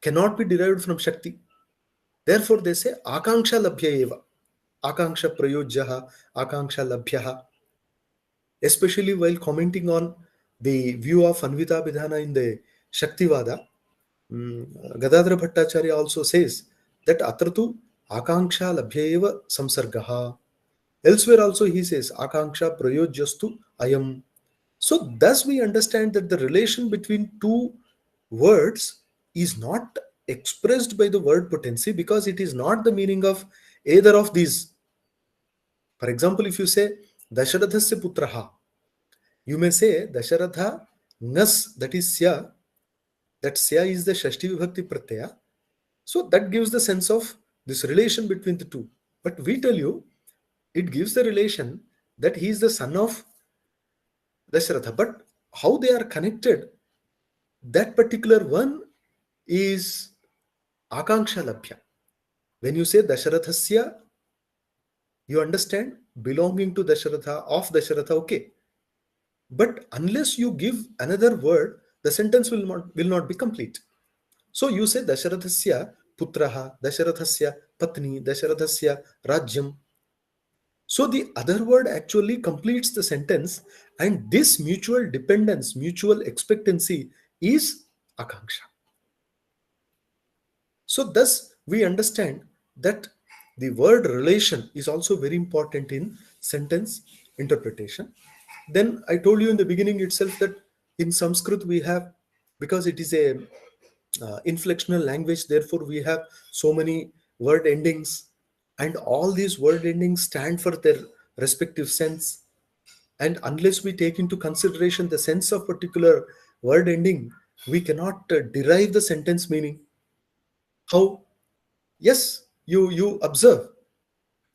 cannot be derived from Shakti. Therefore, they say Akanksha Labhya Eva. Akanksha Prayojyaha, Akanksha Labhyaha. Especially while commenting on the view of Anvita Bhidhana in the Shaktivada, Gadadhara Bhattacharya also says that atratu akanksha labhyeva samsargaha. Elsewhere also he says akanksha prayojyastu ayam. So thus we understand that the relation between two words is not expressed by the word potency because it is not the meaning of either of these. For example, if you say Dasharathasya putraha, you may say Dasharatha ngas, that is sya. That sya is the Shashti Vibhakti Pratyaya. So that gives the sense of this relation between the two. But we tell you, it gives the relation that he is the son of Dasharatha. But how they are connected, that particular one is Akanksha Labhya. When you say Dasharathasya, you understand belonging to Dasharatha, of Dasharatha, okay. But unless you give another word, the sentence will not be complete. So you say Dasharathasya Putraha, Dasharathasya Patni, Dasharathasya Rajyam. So the other word actually completes the sentence, and this mutual dependence, mutual expectancy is Akanksha. So thus we understand that the word relation is also very important in sentence interpretation. Then I told you in the beginning itself that in Sanskrit we have, because it is a inflectional language, therefore we have so many word endings, and all these word endings stand for their respective sense. And unless we take into consideration the sense of particular word ending, we cannot derive the sentence meaning. How? Yes, you observe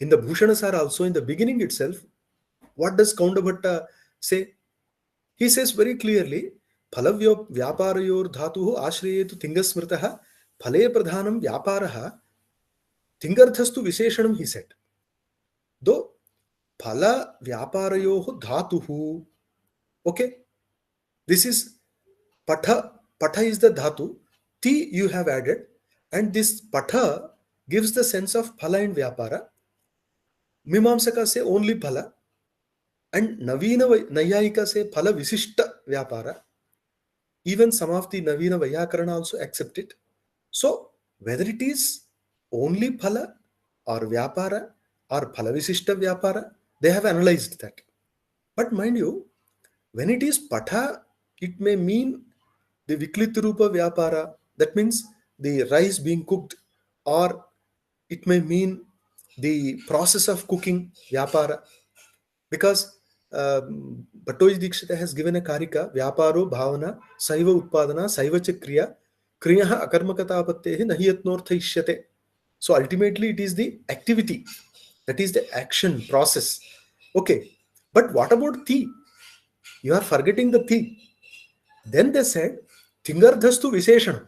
in the Bhushanasara also, in the beginning itself, what does Kaundabhatta say? He says very clearly, Phalavyo vyaparayor dhatuhu ashrayetu tingasmritaha phale pradhanam vyaparaha tingarthastu visheshanam, he said. Though phala vyaparayoh dhatuhu, okay, this is patha. Patha is the dhatu, ti you have added, and this patha gives the sense of phala and vyapara. Mimamsaka say only phala, and Navina Nayayika say phala visishta vyapara. Even some of the Navina Vyakarana also accept it. So whether it is only phala or vyapara or phala visishta vyapara, they have analyzed that. But mind you, when it is patha, it may mean the Viklitirupa vyapara, that means the rice being cooked, or it may mean the process of cooking vyapara. Because Bhattoji Dikshita has given a karika, Vyaparo Bhavana, Saiva Utpadana, Saiva Chakriya, Kriyaha Akarmakatapattehi Nahiyatnortha Ishyate. So ultimately it is the activity, that is the action process. Okay, but what about thi? You are forgetting the thi. Then they said, Thingardhastu Visheshanam.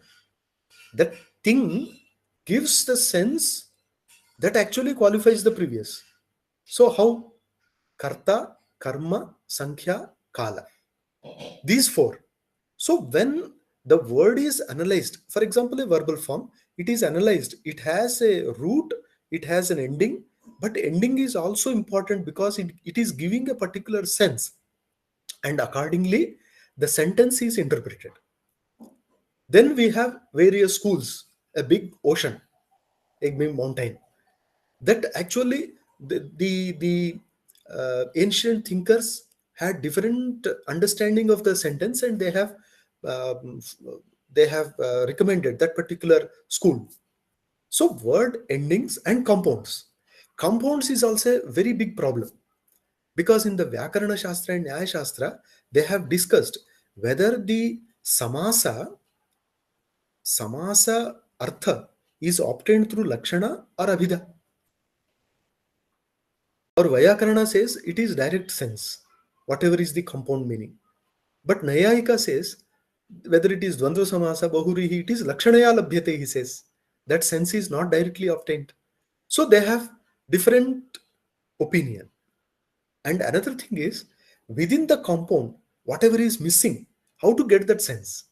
That thing gives the sense that actually qualifies the previous. So how? Karta, Karma, Sankhya, Kala. These four. So when the word is analyzed, for example, a verbal form, it is analyzed. It has a root, it has an ending, but ending is also important because it is giving a particular sense. And accordingly, the sentence is interpreted. Then we have various schools, a big ocean, a big mountain. That actually the ancient thinkers had different understanding of the sentence, and they have recommended that particular school. So word endings and compounds. Compounds is also a very big problem, because in the Vyakarana Shastra and Nyaya Shastra, they have discussed whether the samasa artha is obtained through lakshana or abhida. Or Vyakarana says it is direct sense, whatever is the compound meaning. But Nayayika says whether it is Dvandva Samasa, Bahurihi, it is Lakshanaya Labhyate, he says. That sense is not directly obtained. So they have different opinion. And another thing is, within the compound, whatever is missing, how to get that sense?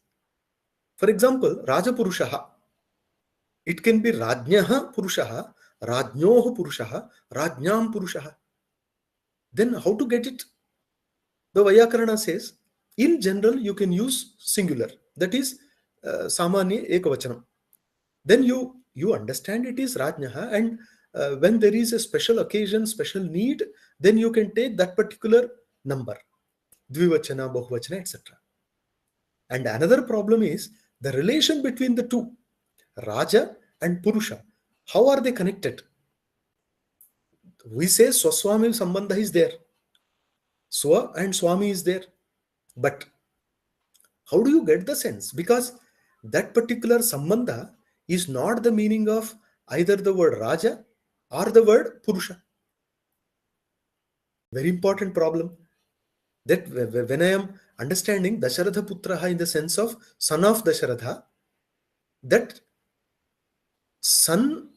For example, Raja Purushaha. It can be Rajnyaha Purushaha, Rajnyoh Purushaha, Rajnyam Purushaha. Then how to get it? The Vyakarana says, in general, you can use singular. That is Samanya Ekavachanam. Then you understand it is Rajnyaha, and when there is a special occasion, special need, then you can take that particular number. Dvivachana, Bahuvachana, etc. And another problem is the relation between the two, Raja and Purusha. How are they connected? We say Swaswami Sambandha is there. Swa and Swami is there. But how do you get the sense? Because that particular Sambandha is not the meaning of either the word Raja or the word Purusha. Very important problem. That when I am understanding Dasharatha Putraha in the sense of son of Dasharatha, that son,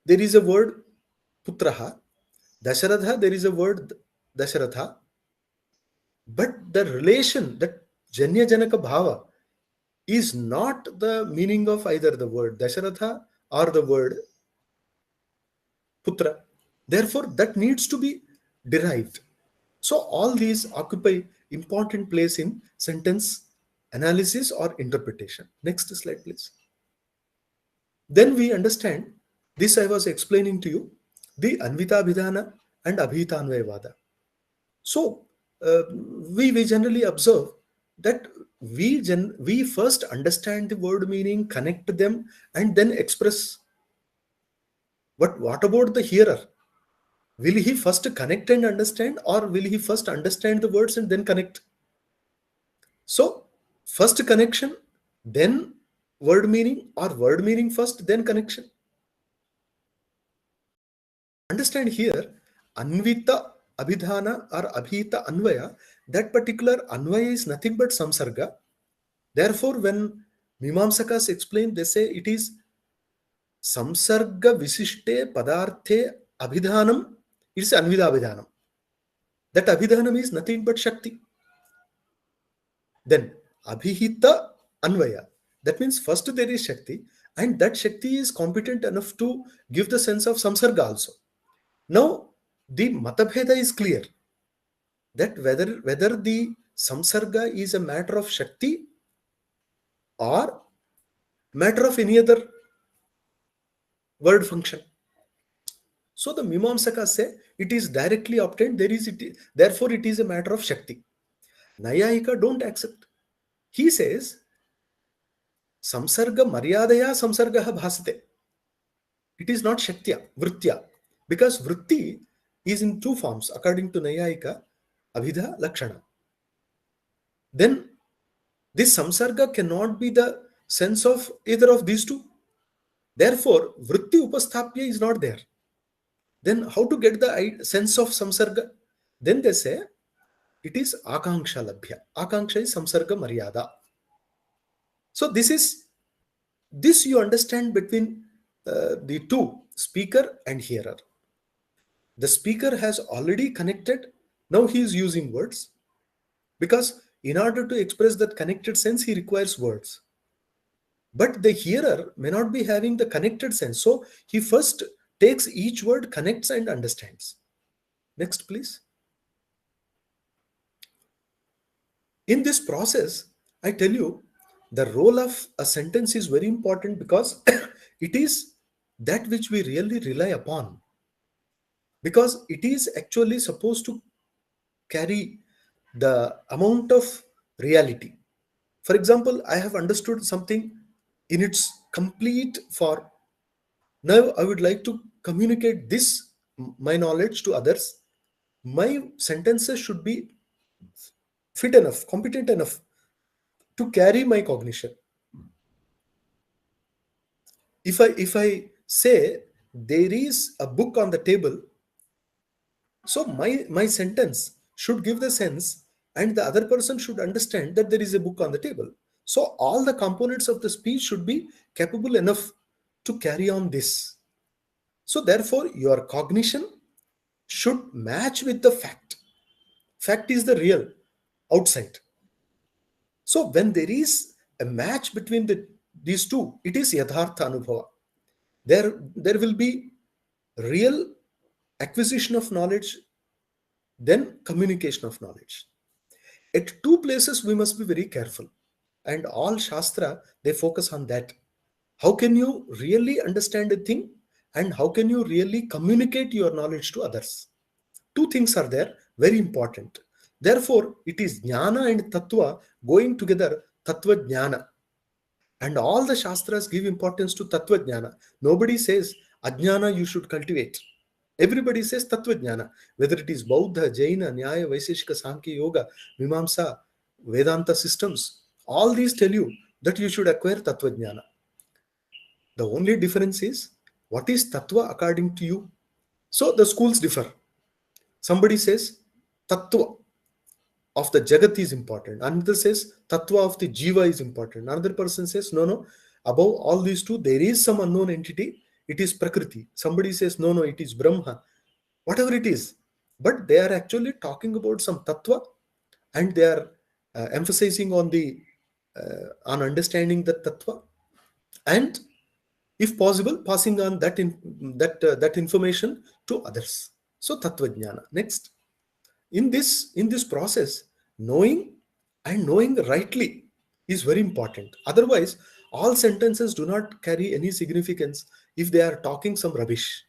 there is a word Putraha, Dasharatha, there is a word Dasharatha, but the relation, that Janya Janaka Bhava, is not the meaning of either the word Dasharatha or the word Putra. Therefore, that needs to be derived. So all these occupy important place in sentence analysis or interpretation. Next slide, please. Then we understand, this I was explaining to you, the Anvita Abhidhana and Abhita Anvayavada. So we generally observe that we first understand the word meaning, connect them, and then express. But what about the hearer? Will he first connect and understand, or will he first understand the words and then connect? So first connection, then word meaning, or word meaning first, then connection. Understand here, Anvita Abhidhana or Abhita Anvaya, that particular Anvaya is nothing but Samsarga. Therefore, when Mimamsakas explain, they say it is Samsarga Visishte Padarthe Abhidhanam, it's Anvita Abhidhanam. That Abhidhanam is nothing but Shakti. Then Abhihita Anvaya, that means first there is Shakti, and that Shakti is competent enough to give the sense of Samsarga also. Now, the Matabheda is clear, that whether the Samsarga is a matter of Shakti or matter of any other word function. So the Mimamsakas say it is directly obtained, therefore it is a matter of Shakti. Nayayika don't accept. He says, Samsarga Maryadaya Samsargaha Bhasate. It is not Shaktya, Vrittya. Because Vritti is in two forms, according to Nayayika, Abhidha, Lakshana. Then this Samsarga cannot be the sense of either of these two. Therefore, Vritti Upasthapya is not there. Then how to get the sense of Samsarga? Then they say, it is Akanksha Labhya. Akanksha is Samsarga Maryada. So this you understand between the two, speaker and hearer. The speaker has already connected. Now he is using words, because in order to express that connected sense, he requires words. But the hearer may not be having the connected sense. So he first takes each word, connects and understands. Next, please. In this process, I tell you, the role of a sentence is very important, because it is that which we really rely upon. Because it is actually supposed to carry the amount of reality. For example, I have understood something in its complete form. Now I would like to communicate this, my knowledge, to others. My sentences should be fit enough, competent enough to carry my cognition. If I say there is a book on the table, so my sentence should give the sense, and the other person should understand that there is a book on the table. So all the components of the speech should be capable enough to carry on this. So therefore, your cognition should match with the fact. Fact is the real outside. So when there is a match between these two, it is yathartha anubhava. There will be real acquisition of knowledge, then communication of knowledge. At two places we must be very careful, and all Shastra, they focus on that. How can you really understand a thing, and how can you really communicate your knowledge to others? Two things are there, very important. Therefore, it is Jnana and Tattva going together, Tattva Jnana. And all the Shastras give importance to Tattva Jnana. Nobody says Ajnana you should cultivate. Everybody says Tattva Jnana. Whether it is Bauddha, Jaina, Nyaya, Vaiseshika, Sankhya, Yoga, Mimamsa, Vedanta systems, all these tell you that you should acquire Tattva Jnana. The only difference is, what is Tattva according to you? So the schools differ. Somebody says Tattva. of the Jagat is important. Another says Tattva of the Jiva is important. Another person says, no, no, above all these two, there is some unknown entity. It is Prakriti. Somebody says, no, no, it is Brahma. Whatever it is. But they are actually talking about some Tattva, and they are emphasizing on the on understanding the Tattva, and if possible, passing on that information to others. So Tattva Jnana. Next. In this process, knowing and knowing rightly is very important. Otherwise, all sentences do not carry any significance if they are talking some rubbish.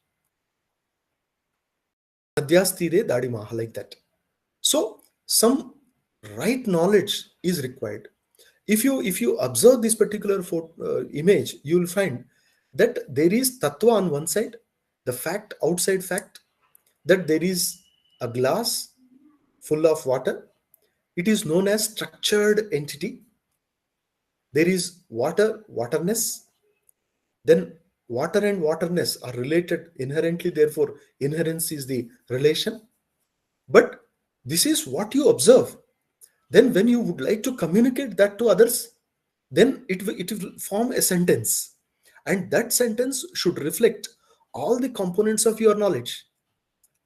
Madhyastire dadimaha, like that. So some right knowledge is required. If you observe this particular image, you will find that there is tattva on one side, the fact, outside fact, that there is a glass full of water. It is known as structured entity. There is waterness. Then water and waterness are related inherently. Therefore, inherence is the relation. But this is what you observe. Then when you would like to communicate that to others, then it will form a sentence. And that sentence should reflect all the components of your knowledge.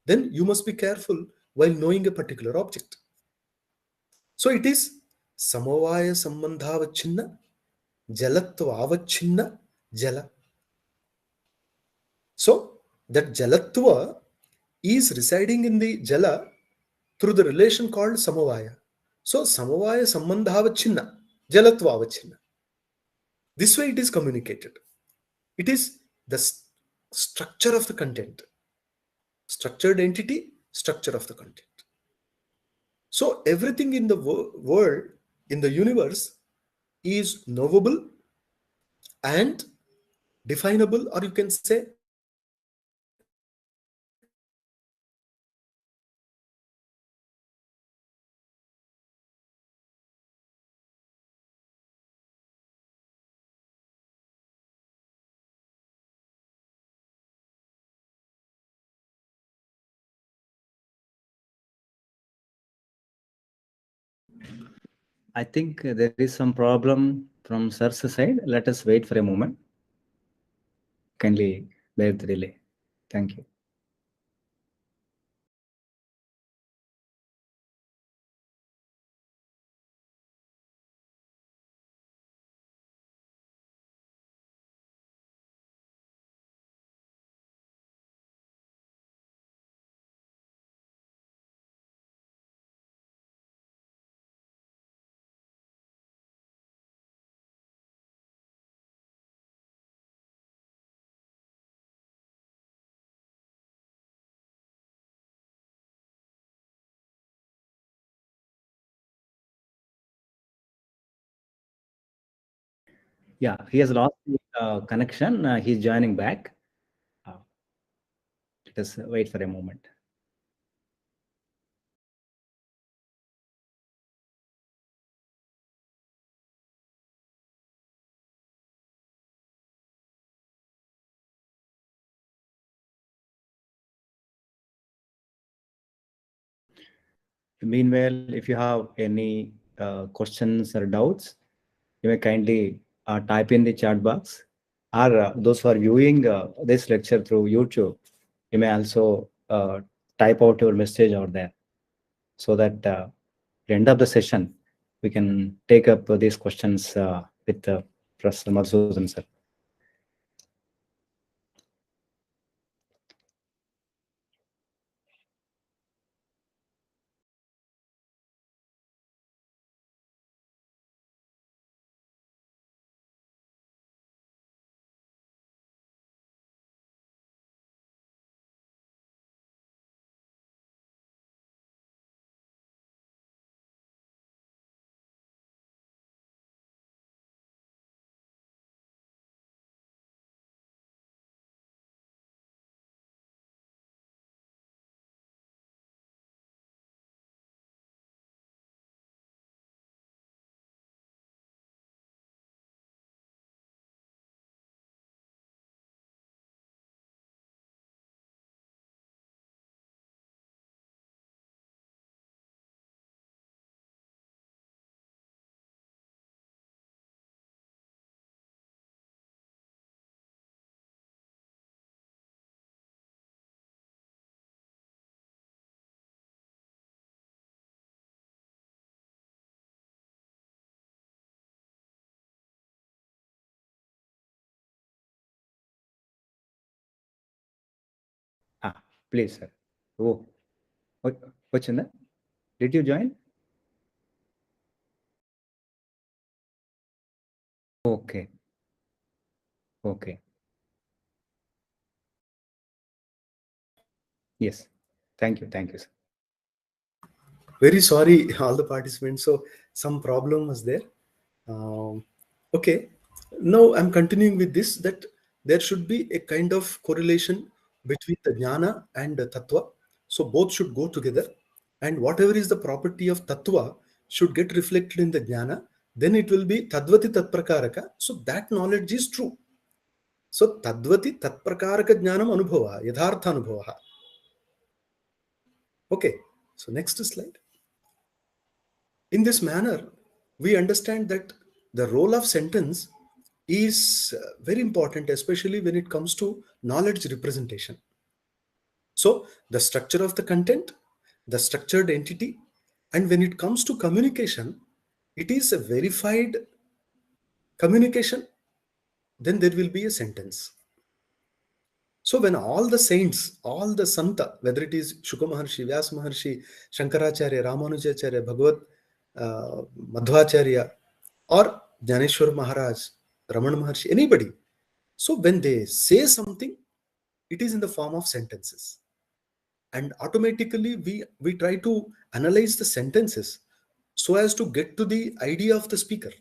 Then you must be careful while knowing a particular object. So it is samavaya sambandhavachinna, jalatva jala. So that jalatva is residing in the jala through the relation called samavaya. So samavaya sambandhavachinna, jalatva. This way it is communicated. It is the structure of the content. Structured entity, structure of the content. So everything in the world, in the universe, is knowable and definable, or you can say I think there is some problem from Sir's side. Let us wait for a moment. Kindly bear the delay. Thank you. Yeah, he has lost the connection. He's joining back. Let us wait for a moment. Meanwhile, if you have any questions or doubts, you may kindly type in the chat box, or those who are viewing this lecture through YouTube, you may also type out your message out there, so that at the end of the session, we can take up these questions with Professor Madhusudan sir. Please, sir. Oh, Vachanda, did you join? Okay. Okay. Yes. Thank you. Thank you, sir. Very sorry, all the participants. So some problem was there. Okay. Now I'm continuing with this, that there should be a kind of correlation between the jnana and the tattva. So both should go together. And whatever is the property of tattva should get reflected in the jnana. Then it will be tadvati tatprakaraka. So that knowledge is true. So tadvati tatprakaraka jnanam anubhava, yadhartha anubhava. Okay. So next slide. In this manner, we understand that the role of sentence is very important, especially when it comes to knowledge representation. So the structure of the content, the structured entity, and when it comes to communication, it is a verified communication, then there will be a sentence. So when all the saints, all the Santa, whether it is Shuka Maharshi, Vyas Maharshi, Shankaracharya, Ramanujacharya, Bhagavad, Madhvacharya, or Jnaneshwar Maharaj, Raman Maharshi, anybody. So when they say something, it is in the form of sentences. And automatically we try to analyze the sentences so as to get to the idea of the speaker.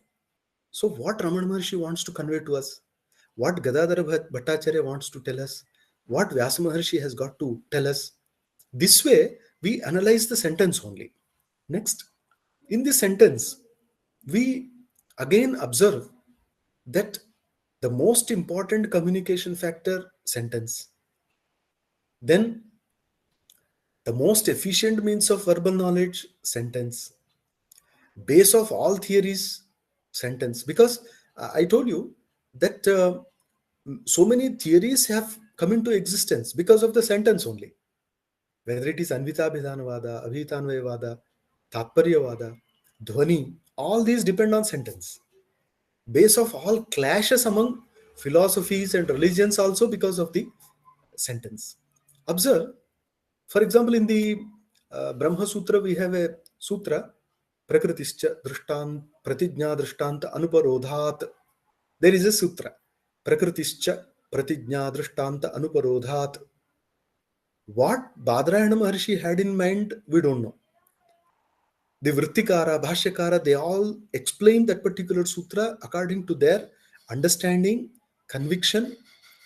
So what Raman Maharshi wants to convey to us, what Gadadhara Bhattacharya wants to tell us, what Vyasa Maharshi has got to tell us. This way, we analyze the sentence only. Next, in this sentence, we again observe that the most important communication factor, sentence. Then, the most efficient means of verbal knowledge, sentence. Base of all theories, sentence. Because I told you that so many theories have come into existence because of the sentence only. Whether it is Anvitabhidhanavada, Abhitanvayavada, Tatparyavada, Dhvani, all these depend on sentence. Base of all clashes among philosophies and religions also because of the sentence. Observe, for example, in the Brahma Sutra, we have a sutra, Prakritischa Drishtant Pratijna Drishtanta Anuparodhat. There is a sutra, Prakritischa Pratijna Drishtanta Anuparodhat. What Badrayana Maharshi had in mind, we don't know. The Vrittikara, Bhashyakara, they all explain that particular sutra according to their understanding, conviction,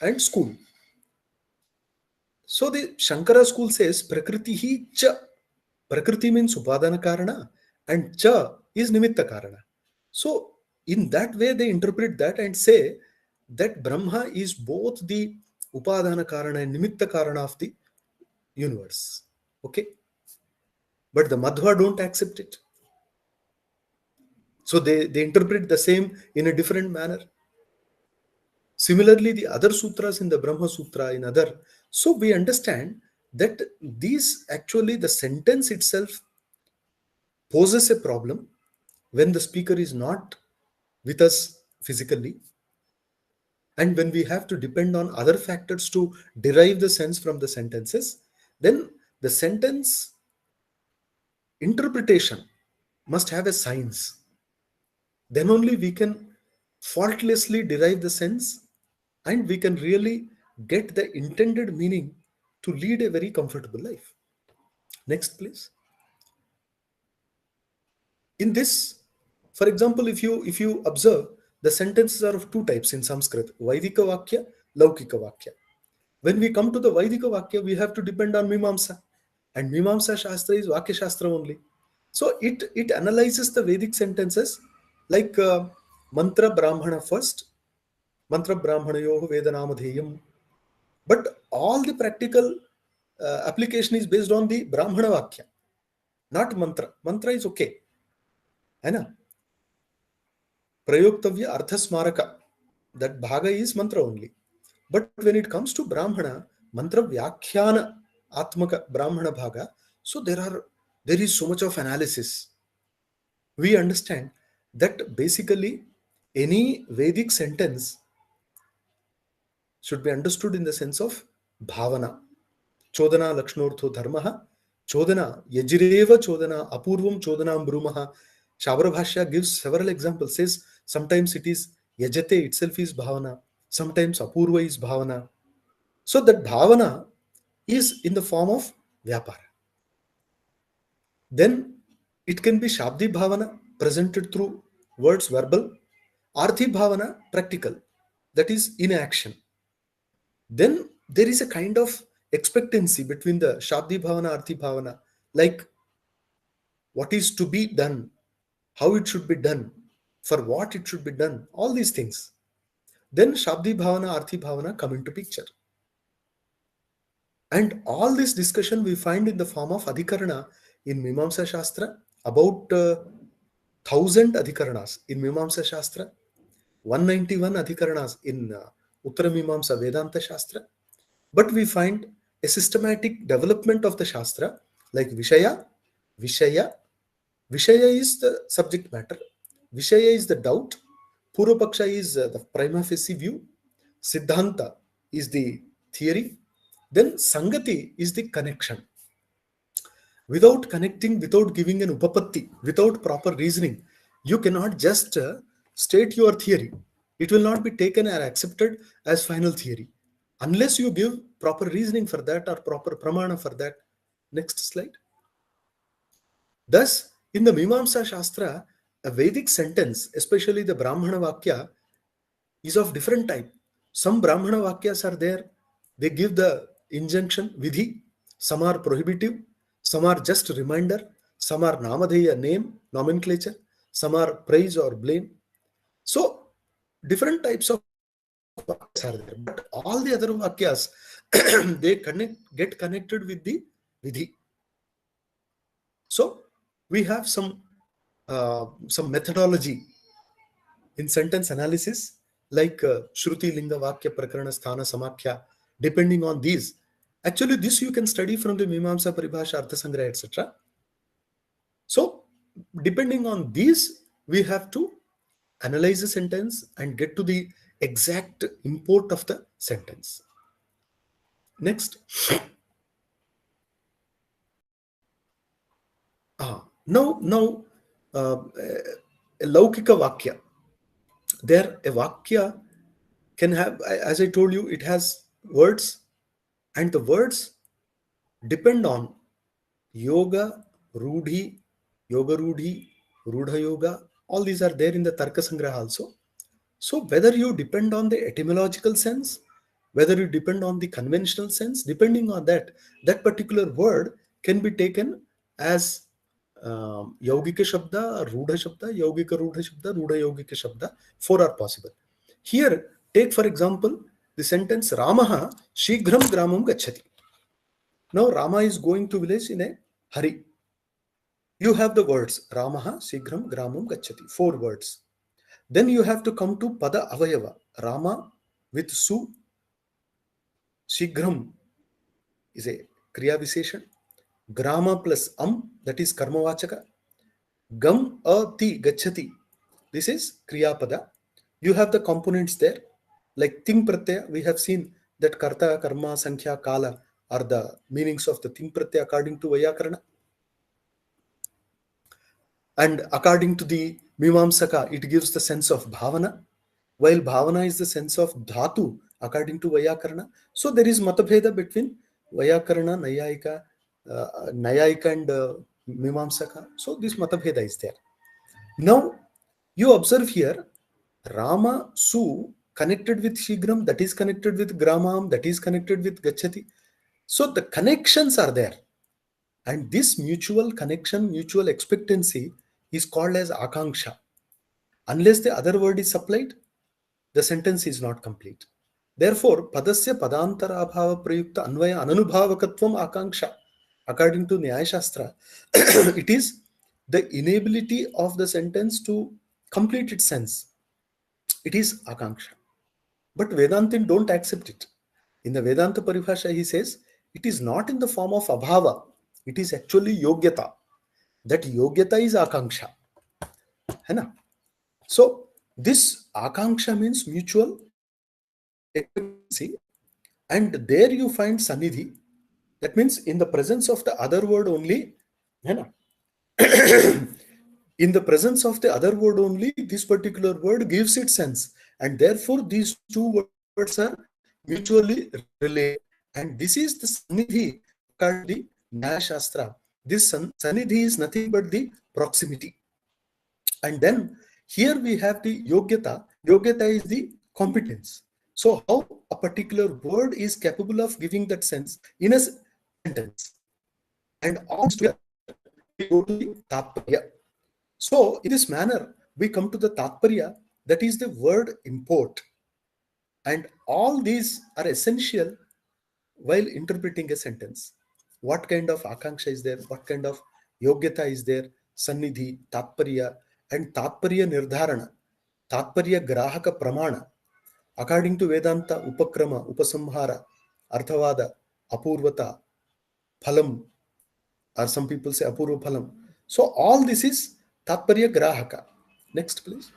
and school. So the Shankara school says Prakritihi cha. Prakriti means Upadana Karana and cha is Nimitta Karana. So in that way they interpret that and say that Brahma is both the Upadana Karana and Nimitta Karana of the universe. Okay? But the Madhva don't accept it. So they interpret the same in a different manner. Similarly, the other sutras in the Brahma Sutra, in other, so we understand that these actually, the sentence itself poses a problem when the speaker is not with us physically, and when we have to depend on other factors to derive the sense from the sentences, then the sentence interpretation must have a science. Then only we can faultlessly derive the sense and we can really get the intended meaning to lead a very comfortable life. Next, please. In this, for example, if you observe, the sentences are of two types in Sanskrit, Vaidika Vakya, Laukika Vakya. When we come to the Vaidika Vakya, we have to depend on Mimamsa. And Mimamsa Shastra is Vakya Shastra only. So it analyzes the Vedic sentences like Mantra Brahmana first, Mantra Brahmanayoho Vedanamadheyam. But all the practical application is based on the Brahmana Vakya, not Mantra. Mantra is okay. है ना? Prayoktavya Artha Smaraka. That bhaga is mantra only. But when it comes to Brahmana, mantra Vyakhyana Atmaka Brahmana bhaga, so there is so much of analysis. We understand that basically any Vedic sentence should be understood in the sense of bhavana. Chodana Lakshanortho Dharmaha, Chodana Yajireva Chodana, Apurvam Chodana Brumaha. Shabrabhashya gives several examples, says sometimes it is Yajate itself is Bhavana, sometimes Apurva is Bhavana. So that Bhavana is in the form of Vyapara. Then it can be Shabdi Bhavana, presented through words, verbal, Arthi Bhavana, practical, that is in action. Then there is a kind of expectancy between the Shabdi Bhavana, Arthi Bhavana, like what is to be done, how it should be done, for what it should be done, all these things. Then Shabdi Bhavana, Arthi Bhavana come into picture. And all this discussion we find in the form of Adhikarana in Mimamsa Shastra, about 1000 Adhikaranas in Mimamsa Shastra, 191 Adhikaranas in Uttara Mimamsa Vedanta Shastra. But we find a systematic development of the Shastra like Vishaya. Vishaya is the subject matter. Vishaya is the doubt. Purvapaksha is the prima facie view. Siddhanta is the theory. Then Sangati is the connection. Without connecting, without giving an upapatti, without proper reasoning, you cannot just state your theory. It will not be taken or accepted as final theory unless you give proper reasoning for that or proper pramana for that. Next slide. Thus, in the Mimamsa Shastra, a Vedic sentence, especially the Brahmana Vakya, is of different type. Some Brahmana Vakyas are there. They give the injunction, vidhi. Some are prohibitive. Some are just reminder. Some are namadheya, name, nomenclature. Some are praise or blame. So, different types of vakyas are there. But all the other vakyas, they get connected with the vidhi. So, we have some methodology in sentence analysis like Shruti Linga Vakya Prakarana Sthana Samakhya. Depending on these, actually this you can study from the Mimamsa Paribhasha Artha Sangraha, etc. So depending on these, we have to analyze the sentence and get to the exact import of the sentence. Next. Now a Laukika Vakya. There a Vakya can have, as I told you, it has words, and the words depend on yoga, rudhi, rudha yoga. All these are there in the Tarka Sangraha also. So whether you depend on the etymological sense, whether you depend on the conventional sense, depending on that particular word can be taken as Yaugika Shabda, Rudha Shabda, Yaugika Rudha Shabda, Rudha Yaugika Shabda. 4 are possible. Here, take for example the sentence Ramaha Shighram Gramam Gachati. Now Rama is going to village in a hurry. You have the words Ramaha Shighram Gramam Gachati. 4 words. Then you have to come to Pada Avayava. Rama with Su. Shighram is a Kriya Viseshan. Grama plus that is Karma Vachaka. Gam Ati Gachati. This is Kriya Pada. You have the components there. Like Ting Pratyaya, we have seen that Karta, Karma, Sankhya, Kala are the meanings of the Ting Pratyaya according to Vyakarana. And according to the Mimamsaka, it gives the sense of Bhavana, while Bhavana is the sense of Dhatu according to Vyakarana. So there is Matabheda between Vyakarana, Nayayika and Mimamsaka. So this Matabheda is there. Now, you observe here, Rama, Su, connected with Shigram, that is connected with Gramam, that is connected with Gachati. So the connections are there. And this mutual connection, mutual expectancy is called as Akanksha. Unless the other word is supplied, the sentence is not complete. Therefore, Padasya Padantara Abhava Prayukta Anvaya Ananubhavakatvam Akanksha. According to Nyaya Shastra, it is the inability of the sentence to complete its sense. It is Akanksha. But Vedantin don't accept it. In the Vedanta Paribhasha, he says, it is not in the form of Abhava. It is actually Yogyata. That Yogyata is Akanksha. So, this Akanksha means mutual expectancy. And there you find Sanidhi. That means in the presence of the other word only, in the presence of the other word only, this particular word gives its sense. And therefore, these two words are mutually related. And this is the Sannidhi, according to the Nyaya Shastra. This Sannidhi is nothing but the proximity. And then here we have the Yogyata. Yogyata is the competence. So how a particular word is capable of giving that sense in a sentence. And all together, we go to the Tatparya. So in this manner, we come to the Tatparya, that is the word import. And all these are essential while interpreting a sentence. What kind of Akanksha is there? What kind of Yogyata is there? Sannidhi, Tatparya, and Tatparya Nirdharana, Tatparya Grahaka Pramana. According to Vedanta, Upakrama, Upasamhara, Arthavada, Apurvata, Phalam, or some people say Apurva Phalam. So all this is Tatparya Grahaka. Next, please.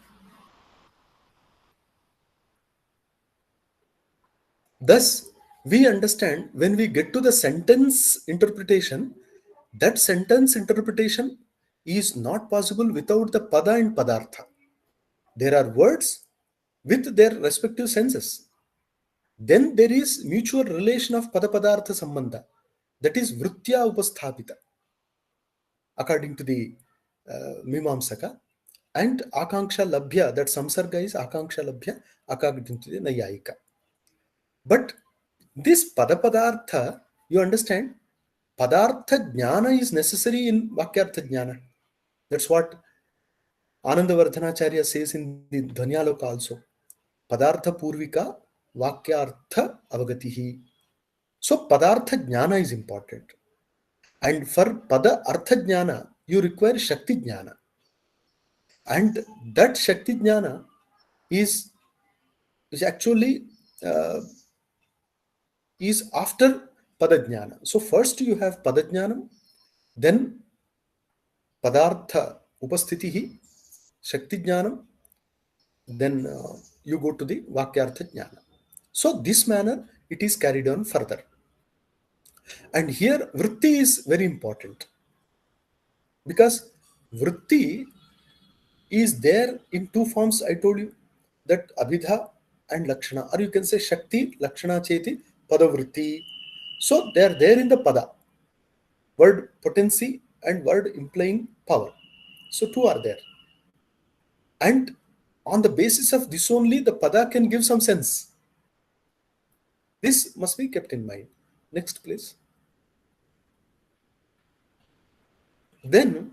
Thus, we understand when we get to the sentence interpretation, that sentence interpretation is not possible without the pada and padartha. There are words with their respective senses. Then there is mutual relation of pada padartha sambandha, that is vrittya upasthapita, according to the Mimamsaka, and akanksha labhya, that samsarga is akanksha labhya, according to the Nayayika. But this pada padartha, you understand, padartha jnana is necessary in vakyartha jnana. That's what Anandavardhanacharya says in the Dhanyaloka also. Padartha purvika vakyartha avagatihi. So padartha jnana is important. And for pada artha jnana, you require shakti jnana. And that shakti jnana is actually is after padajnana. So first you have padajnanam, then padartha upasthitihi, shakti jnanam, then you go to the vakyartha jnana. So this manner it is carried on further. And here vritti is very important, because vritti is there in two forms. I told you that abhidha and lakshana, or you can say shakti lakshana cheti padavritti. So they are there in the pada, word potency and word implying power. So two are there. And on the basis of this only, the pada can give some sense. This must be kept in mind. Next, please. Then,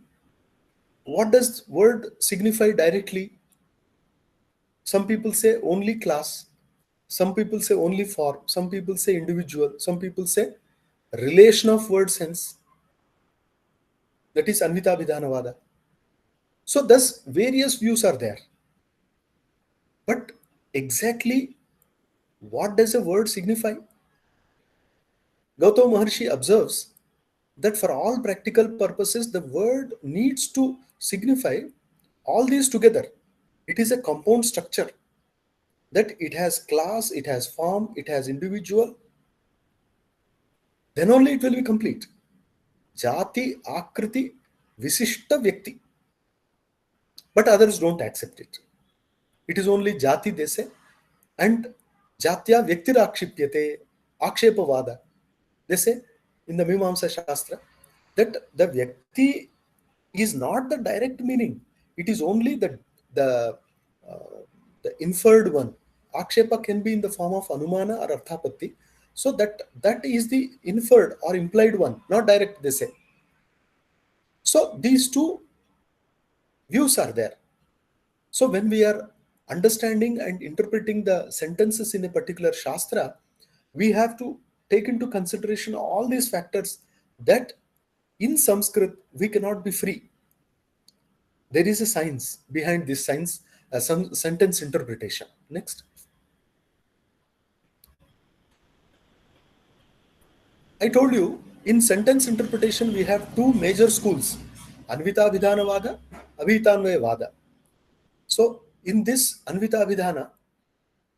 what does word signify directly? Some people say only class. Some people say only form. Some people say individual. Some people say relation of word sense. That is Anvita Vidhanavada. So thus various views are there. But exactly what does a word signify? Gautama Maharshi observes that for all practical purposes, the word needs to signify all these together. It is a compound structure, that it has class, it has form, it has individual. Then only it will be complete. Jati, Akriti, Visishta Vyakti. But others don't accept it. It is only Jati, they say, and Jatya Vyaktirakshipyate, Akshepavada. They say in the Mimamsa Shastra that the Vyakti is not the direct meaning. It is only the inferred one. Akshepa can be in the form of Anumana or Arthapatti. So that is the inferred or implied one, not direct, they say. So these two views are there. So when we are understanding and interpreting the sentences in a particular Shastra, we have to take into consideration all these factors, that in Sanskrit we cannot be free. There is a science behind this science, some sentence interpretation. Next. I told you in sentence interpretation we have two major schools, Anvita Vidhanavada, Abhitanvaya Vada. So in this Anvita Vidhana,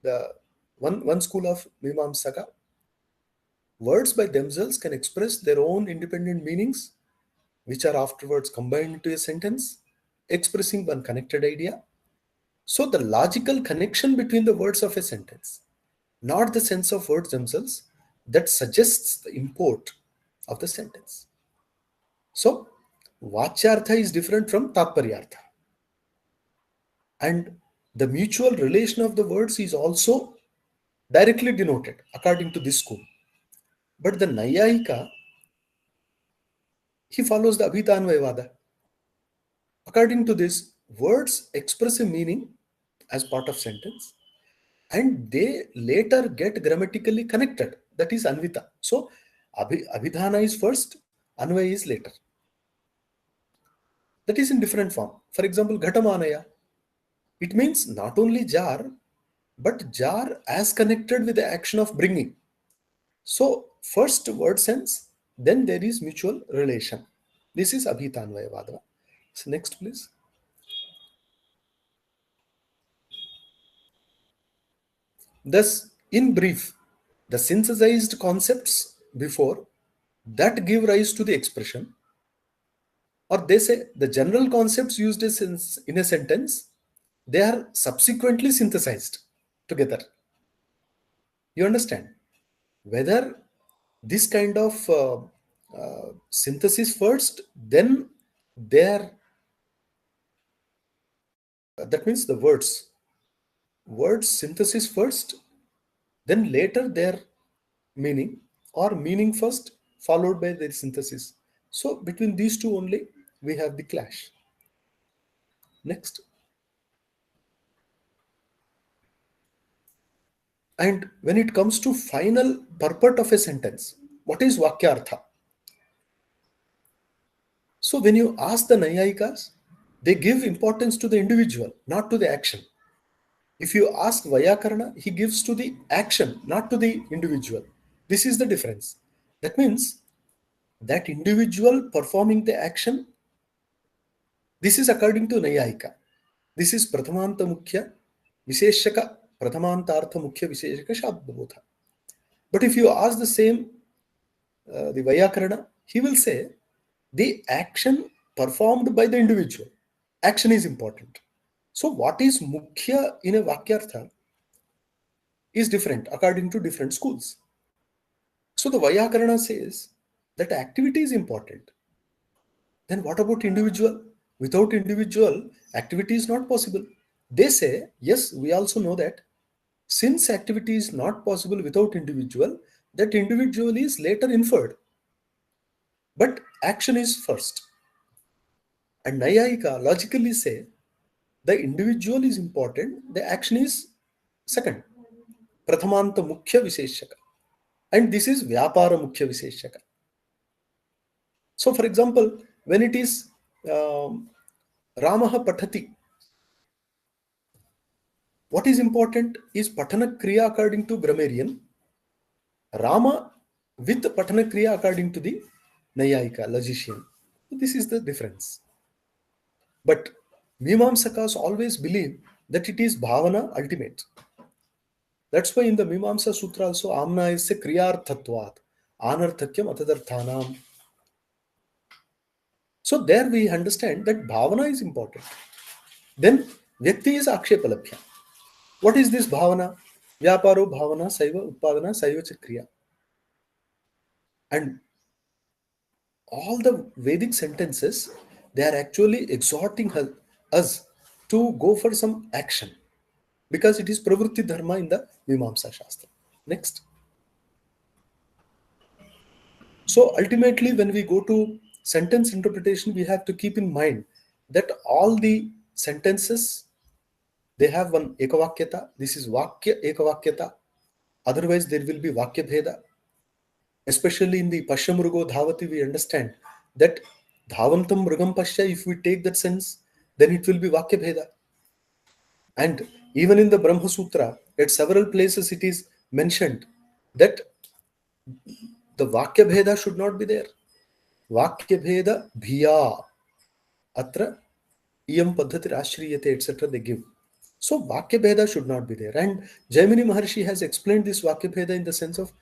the one school of Mimamsaka, words by themselves can express their own independent meanings, which are afterwards combined into a sentence, expressing one connected idea. So the logical connection between the words of a sentence, not the sense of words themselves, that suggests the import of the sentence. So Vachyartha is different from Tatparyartha. And the mutual relation of the words is also directly denoted according to this school. But the Nayayika, he follows the Abhitanvayavada. According to this, words express a meaning as part of sentence, and they later get grammatically connected. That is Anvita. So Abhidhana is first, Anvaya is later. That is in different form. For example, Ghatamanaya. It means not only jar, but jar as connected with the action of bringing. So first word sense, then there is mutual relation. This is Abhitanvayavada. So next, please. Thus, in brief, the synthesized concepts before that give rise to the expression, or they say the general concepts used in a sentence, they are subsequently synthesized together. You understand? Whether this kind of synthesis first, then there, that means the words synthesis first, then later their meaning, or meaning first followed by their synthesis. So between these two only we have the clash. Next. And when it comes to final purport of a sentence, what is Vakyartha? So when you ask the Nayayikas, they give importance to the individual, not to the action. If you ask Vyakarna, he gives to the action, not to the individual. This is the difference. That means that individual performing the action, this is according to Nayayika. This is Prathamanta Mukhya Visheshaka Prathamantartha Mukhya Visheshaka Shabdabodha. But if you ask the same, the Vyakarna, he will say the action performed by the individual. Action is important. So what is Mukhya in a Vakyartha is different according to different schools. So the Vyakarna says that activity is important. Then what about individual? Without individual, activity is not possible. They say, yes, we also know that since activity is not possible without individual, that individual is later inferred. But action is first. And Nayayika logically say the individual is important, the action is second. Prathamanta Mukhya Visheshaka. And this is Vyapara Mukhya Visheshaka. So for example, when it is Ramaha Patati, what is important is Patana Kriya according to grammarian, Rama with Patana Kriya according to the Nayayika, logician. This is the difference. But Mimamsakas always believe that it is Bhavana ultimate. That's why in the Mimamsa Sutra also, Amna is a Kriyarthatvat, Anarthakyam Atadarthanam. So there we understand that Bhavana is important. Then Vyakti is Akshepalabhya. What is this Bhavana? Vyaparo Bhavana Saiva Utpadana Saiva Chakriya. And all the Vedic sentences, they are actually exhorting us to go for some action, because it is Pravritti Dharma in the Mimamsa Shastra. Next. So ultimately, when we go to sentence interpretation, we have to keep in mind that all the sentences, they have one Ekavakyata. This is Vakya Ekavakyata. Otherwise, there will be Vakya Bheda. Especially in the Pasya Mrugo Dhavati, we understand that Dhavantam Mrugam Pasya, if we take that sense, then it will be Vakya Bheda. And even in the Brahma Sutra, at several places it is mentioned that the Vakya Bheda should not be there. Vakya Bheda Bhiya Atra Iyam Paddhati Rashriyate, etc. they give. So Vakya Bheda should not be there. And Jaimini Maharshi has explained this Vakya Bheda in the sense of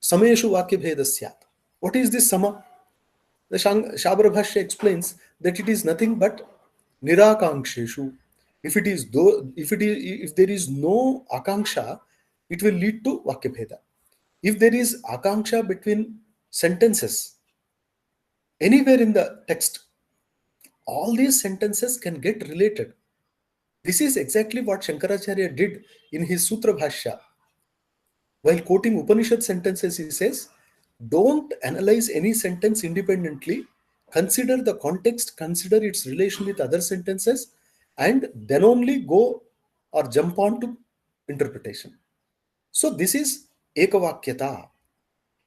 Sameshu Vakyabheda Syat. What is this Sama? The Shabara Bhashya explains that it is nothing but Nirakankshishu. If there is no Akanksha, it will lead to Vakyabheda. If there is Akanksha between sentences, anywhere in the text, all these sentences can get related. This is exactly what Shankaracharya did in his Sutra Bhashya. While quoting Upanishad sentences, he says, don't analyze any sentence independently. Consider the context, consider its relation with other sentences, and then only go or jump on to interpretation. So this is Ekavakyata.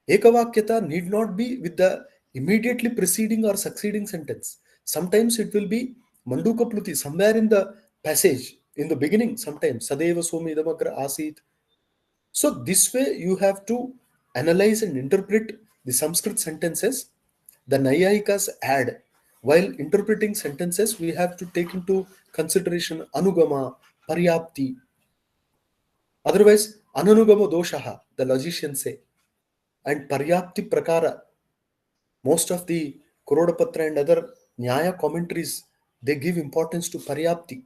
Ekavakyata need not be with the immediately preceding or succeeding sentence. Sometimes it will be Manduka Pluti, somewhere in the passage, in the beginning, sometimes Sadeva Somi Idamagra Asit. So this way you have to analyze and interpret the Sanskrit sentences. The Nayayikas add, while interpreting sentences, we have to take into consideration Anugama, Paryapti. Otherwise, Ananugama Doshaha, the logicians say, and Paryapti Prakara. Most of the Kurodapatra and other Nyaya commentaries, they give importance to Paryapti.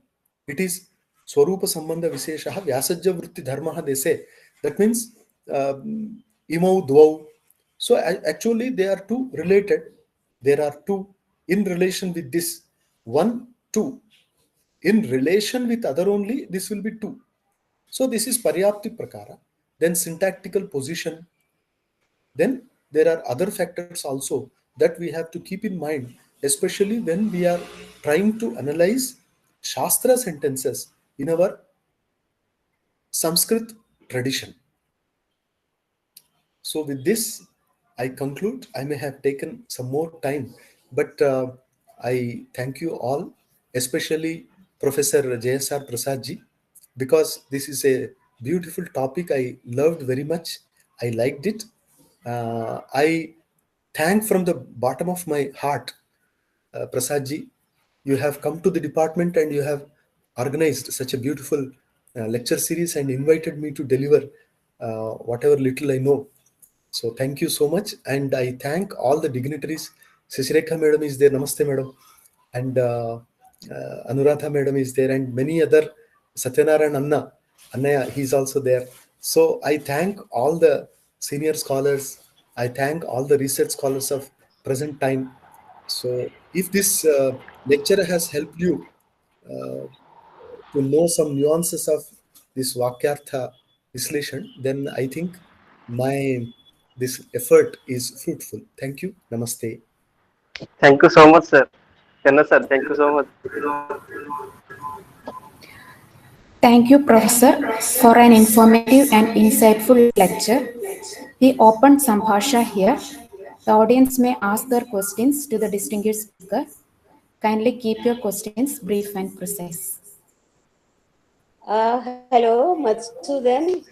It is Swarupa Sambandha Visheshaha Vyasajya Vritti Dharmaha, they say. That means Imau Dvau. So actually they are two related. There are two in relation with this. One, two. In relation with other only, this will be two. So this is Paryapti Prakara. Then syntactical position. Then there are other factors also that we have to keep in mind, especially when we are trying to analyze Shastra sentences in our Sanskrit tradition. So with this, I conclude. I may have taken some more time, but I thank you all, especially Professor JSR Prasadji, because this is a beautiful topic. I loved very much. I liked it. I thank from the bottom of my heart, Prasadji. You have come to the department and you have organized such a beautiful lecture series and invited me to deliver whatever little I know. So thank you so much, and I thank all the dignitaries. Sasirekha madam is there, Namaste madam, and Anuradha madam is there, and many other, Satyanarayan Annaya, he's also there. So I thank all the senior scholars. I thank all the research scholars of present time. So if this lecture has helped you to know some nuances of this Vakyartha Visleshan, then I think this effort is fruitful. Thank you. Namaste. Thank you so much, sir. Penna sir, thank you so much. Thank you, Professor, for an informative and insightful lecture. We open Sambhāṣā here. The audience may ask their questions to the distinguished speaker. Kindly keep your questions brief and precise. Hello, Madhusudan.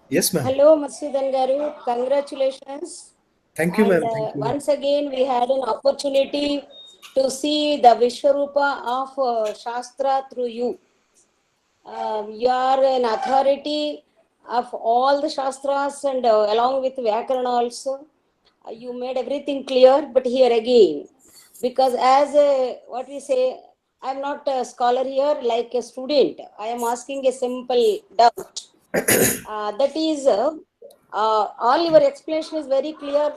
Yes, ma'am. Hello, Madhusudan Garu. Congratulations. Thank you, ma'am. And Thank you. once again, we had an opportunity to see the Vishwarupa of Shastra through you. You are an authority of all the Shastras and along with Vyakarana also. You made everything clear, but here again, because as what we say, I'm not a scholar here like a student. I am asking a simple doubt. That is, all your explanation is very clear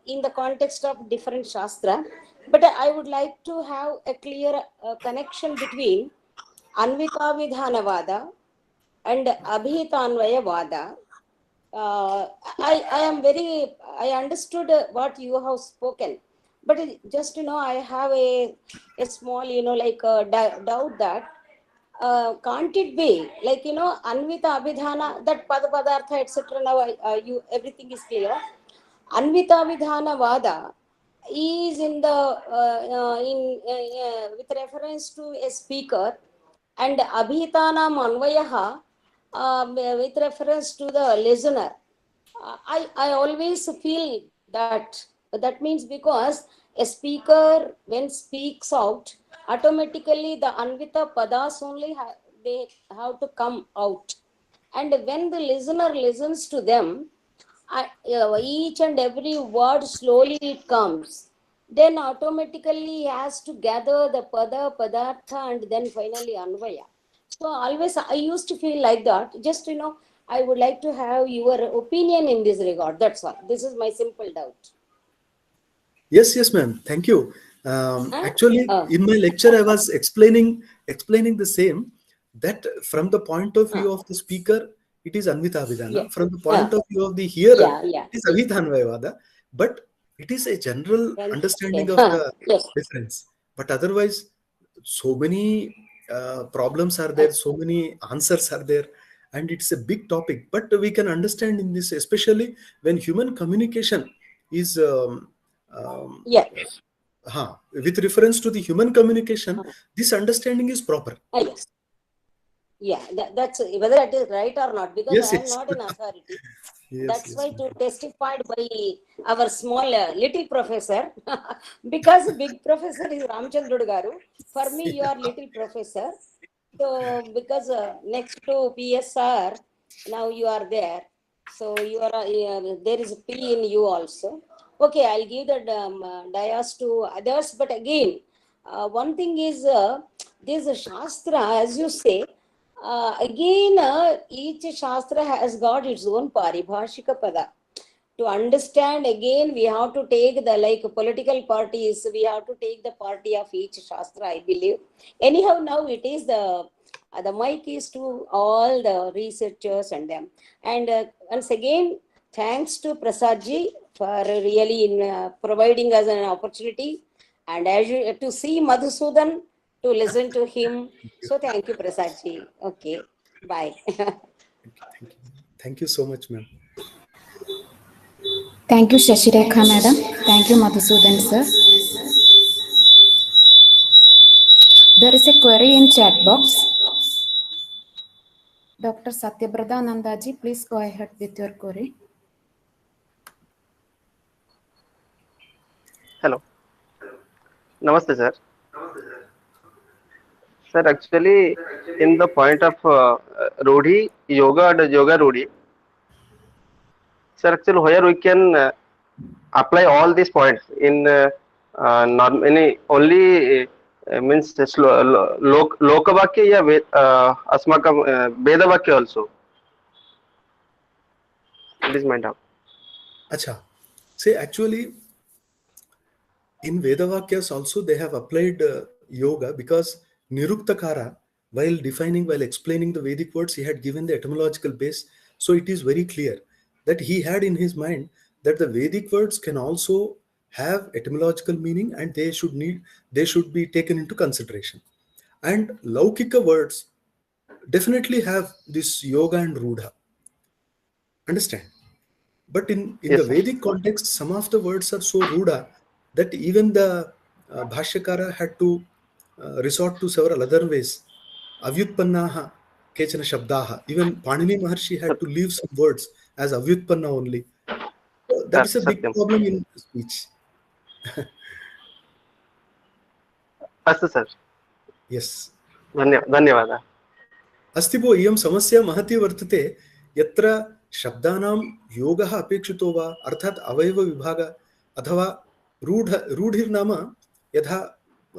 in the context of different Shastra. But I would like to have a clear connection between Anvita Vidhanavada and Abhitanvaya Vada. I understood what you have spoken, but just I have a small like doubt that can't it be like Anvita Abhidhana, that Padapadartha etc. Now you everything is clear. Anvita Vidhana Vada is in the with reference to a speaker, and Abhitana Manvayaha with reference to the listener. I always feel that means because a speaker when speaks out, automatically the Anvita Padas only they have to come out. And when the listener listens to them, each and every word slowly it comes. Then automatically he has to gather the pada, padartha, and then finally anvaya. So always I used to feel like that. Just, I would like to have your opinion in this regard. That's all. This is my simple doubt. Yes, ma'am. Thank you. Actually, in my lecture, I was explaining the same, that from the point of view of the speaker, it is Anvita Vidana. Yeah. From the point of view of the hearer, Yeah. it is Avitanvayavada. But it is a general understanding of the Yes. difference. But otherwise, so many problems are there, so many answers are there, and it's a big topic. But we can understand in this, especially when human communication is Yeah. with reference to the human communication, this understanding is proper. Yes. Yeah, that's whether it is right or not, because Yes, I am yes. not an authority. Yes, That's yes, why ma'am. to testified by our small little professor, because big professor is Ramchandrudu Garu. For me, you are little professor. So because next to PSR, now you are there. So you are there is a P in you also. Okay, I'll give the dayas to others. But again, one thing is this Shastra, as you say, again, each Shastra has got its own paribhashika pada. To understand, again, we have to take the, like political parties, we have to take the party of each Shastra, I believe. Anyhow, now it is the mic is to all the researchers and them. And once again, thanks to Prasadji for really providing us an opportunity. And as you, to see Madhusudan, to listen to him. So thank you, Prasadji. Okay, bye. Thank you so much, ma'am. Thank you, Shashirekha madam. Thank you, Madhusudan sir. There is a query in chat box. Dr. Satyabrata Nandaji, please go ahead with your query. Hello. Namaste, sir. Sir, actually, in the point of Rudhi, yoga and yoga Rudhi, sir, actually, where we can apply all these points in only means lokavakya ya asmakam vedavakya also. It is my doubt. Acha. See, actually, in Vedavakyas also they have applied yoga, because Niruktakara, while explaining the Vedic words, he had given the etymological base. So it is very clear that he had in his mind that the Vedic words can also have etymological meaning, and they should be taken into consideration. And Laukika words definitely have this yoga and rudha. Understand? But in Yes, the sir. Vedic context, some of the words are so ruda that even the Bhashyakara had to resort to several other ways. Avyutpannaha kechana shabdaha. Even Panini Maharshi had to leave some words as avyutpanna only. So that is a big Satyam. problem in speech. Astu, sir. Yes. धन्यवादः. अस्ति भो, इयं समस्या महती वर्तते, यत्र शब्दानां योगः अपेक्षितो वा, अर्थात् अवयवविभाग अथवा रूढिर्नाम यथा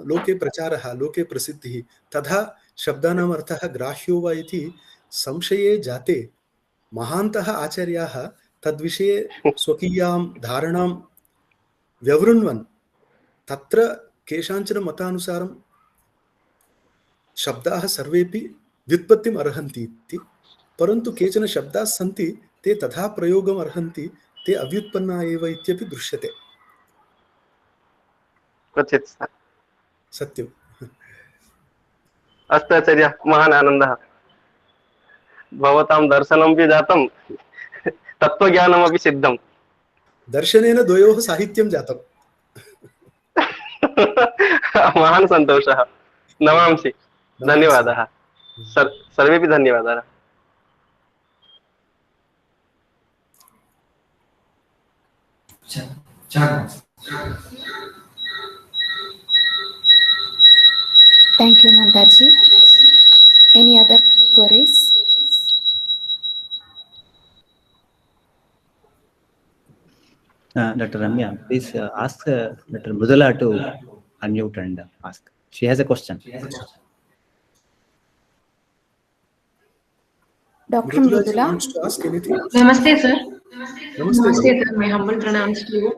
लोके प्रचारः, लोके प्रसिद्धिः, तथा शब्दानाम् अर्थः ग्राह्यो वा इति संशये जाते महान्तः आचार्याः तद्विषये स्वकीयां धारणां व्यवृण्वन् तत्र केषाञ्चन मतानुसारं शब्दाः सर्वेपि व्युत्पत्तिम् अर्हन्ति इति, परन्तु केचन शब्दाः सन्ति ते तथा प्रयोगम् अर्हन्ति, ते अव्युत्पन्ना एव इत्यपि दृश्यते. क्वचित् सत्यम्. अस्तु आचार्य, महान् आनन्दः. भवतां दर्शनमपि जातं, तत्त्वज्ञानमपि सिद्धं. दर्शनेन द्वयोः साहित्यं जातम्. महान् सन्तोषः. नमांसि. धन्यवादः. सर्वेपि धन्यवादाः. Thank you, Nandaji. Any other queries? Dr. Ramya, please ask Dr. Mridula to unmute and ask. She has a question. Dr. Mridula Mridula. wants to ask anything. Namaste, sir. Namaste. Sir. My humble pronouns to you.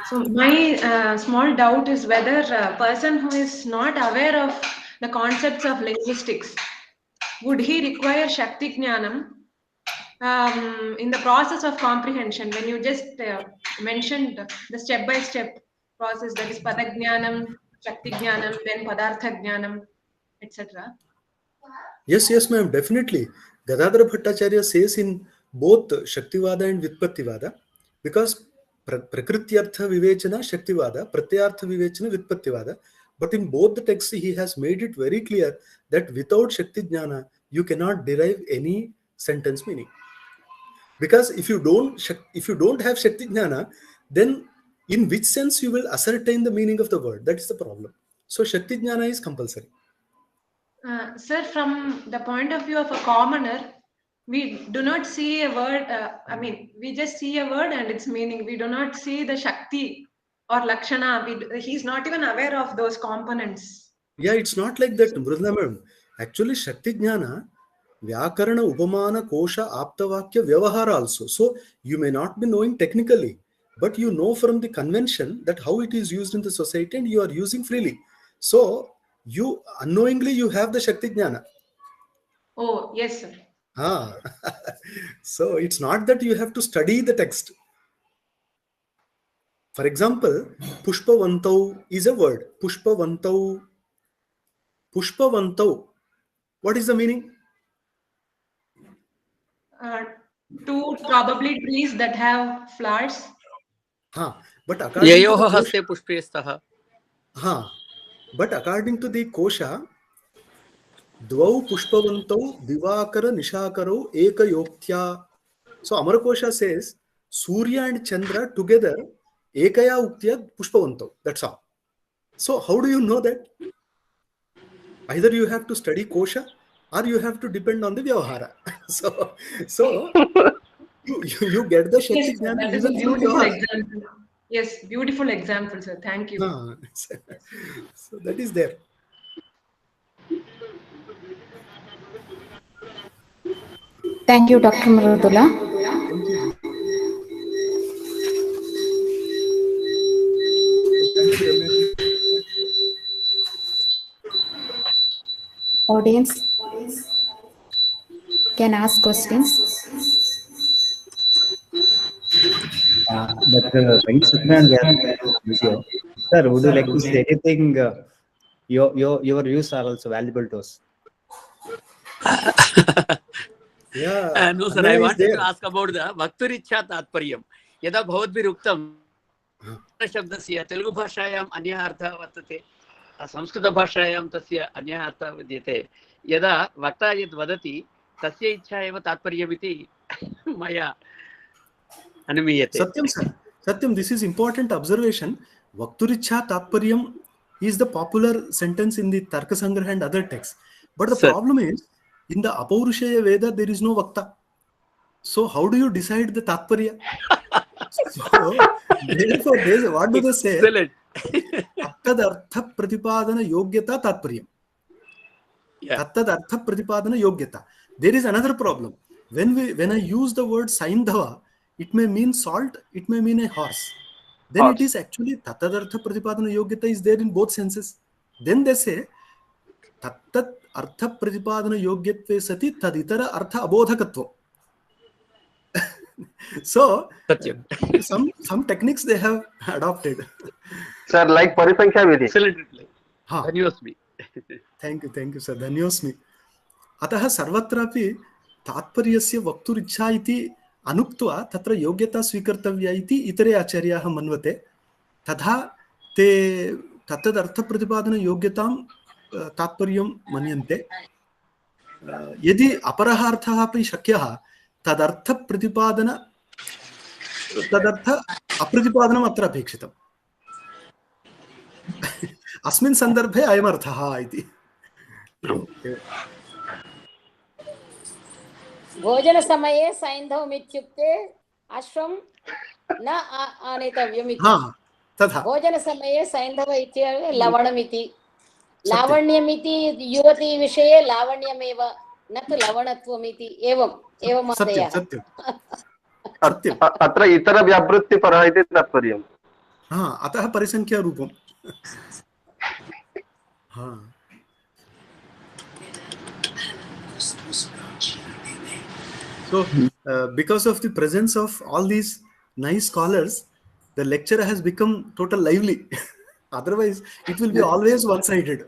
So my small doubt is whether a person who is not aware of the concepts of linguistics, would he require Shakti Jnanam in the process of comprehension? When you just mentioned the step-by-step process, that is Padajnanam, Shakti Jnanam, then Padartha Jnanam, etc. Yes, ma'am, definitely. Gadadhara Bhattacharya says in both Shaktivada and Vitpattivada, because Prakrityartha Vivechana Shaktivada, Pratyartha Vivechana Vitpattivada, but in both the texts he has made it very clear that without Shakti Jnana, you cannot derive any sentence meaning. Because if you don't have Shakti Jnana, then in which sense you will ascertain the meaning of the word? That is the problem. So Shakti Jnana is compulsory. Sir, from the point of view of a commoner, we do not see a word, we just see a word and its meaning. We do not see the Shakti or Lakshana. He's not even aware of those components. Yeah, it's not like that, Mridula ma'am. Actually, Shakti Jnana, Vyakarana, Upamana, Kosha, Aptavakya, Vyavahara also. So, you may not be knowing technically, but you know from the convention that how it is used in the society and you are using freely. So, you unknowingly you have the Shakti Jnana. Oh, yes, sir. So, it's not that you have to study the text. For example, Pushpavantau is a word. Pushpavantau. Pushpavantau. What is the meaning? Two probably trees that have flowers. But according to the haste pushpestah. But according to the Kosha, Dvau Pushpavantau Divakara Nishakarau Eka Yoktya. So Amar Kosha says Surya and Chandra together Ekaya Uktya Pushpavantau. That's all. So how do you know that? Either you have to study Kosha or you have to depend on the Vyavahara. So you get the Shakti Yes, that is a beautiful example. Yes, beautiful example, sir. Thank you. So that is there. Thank you, Dr. Mridula. Thank you. Thank you, Ramya. Audience can ask questions. But Venkateswaran, we have video. Sir, would you like to say anything? Your views are also valuable to us. Yeah. No, sir, I wanted to ask about the Vakturichya Tatparyam. Yada Bhavatbhiruktam Shabdasya Telugu Bhashayam Anya Artha Vartate, Samskrita Bhashayam Tasya Anya Artha Vidyate. Yada Vakta Yad Vadati, Tasya Ichha Eva Tatparyamiti Maya Anumiyate. Satyam, sir. Satyam, this is important observation. Vakturichya Tatparyam is the popular sentence in the Tarka Sangraha and other texts. But the problem is, in the Apaurushaya Veda, there is no Vakta. So how do you decide the Tatparya? So, therefore, what do they say? Tattadartha Pratipadana Yogyata Tatparyam. Tattadartha Pratipadana Yogyata. There is another problem. When I use the word Saindhava, it may mean salt, it may mean a horse. Then it is actually Tattadartha Pratipadana Yogyata is there in both senses. Then they say Tattat Artha Pratipadana Yogyatve Sati Taditara Artha Abodhakatva. So some techniques they have adopted. Sir, like Parisankhya Vidhi. Excellently. Dhanyosmi. Thank you, sir. Dhanyosmi. Ataha sarvatrapi tatparyasya vakturichha iti anuktva tatra yogyata swikartavya iti itare acharyaah manvate. Tadha te tattadartha pratipadana yogyatam tatparyam manyante. Yadi aparaha arthaha api shakyah tadartha pratipadana tadartha apratipadanam atra apekshitam. Asmin sandarbhe ayam arthaha iti. भोजन समये सैन्धवमित्युक्ते अश्वं न आनेतव्यमिति। हा तथा भोजनसमये सैन्धव इत्येव लवणमिति, लावण्यमिति युवती विषये लावण्यमेव न तु लवणत्वमिति। एवं महोदय। सत्यं अत्र इतरव्यावृत्तिपरः इति तात्पर्यम्। हा अतः परिसंख्यारूपम्। हा so because of the presence of all these nice scholars, the lecture has become total lively. Otherwise it will be always one sided.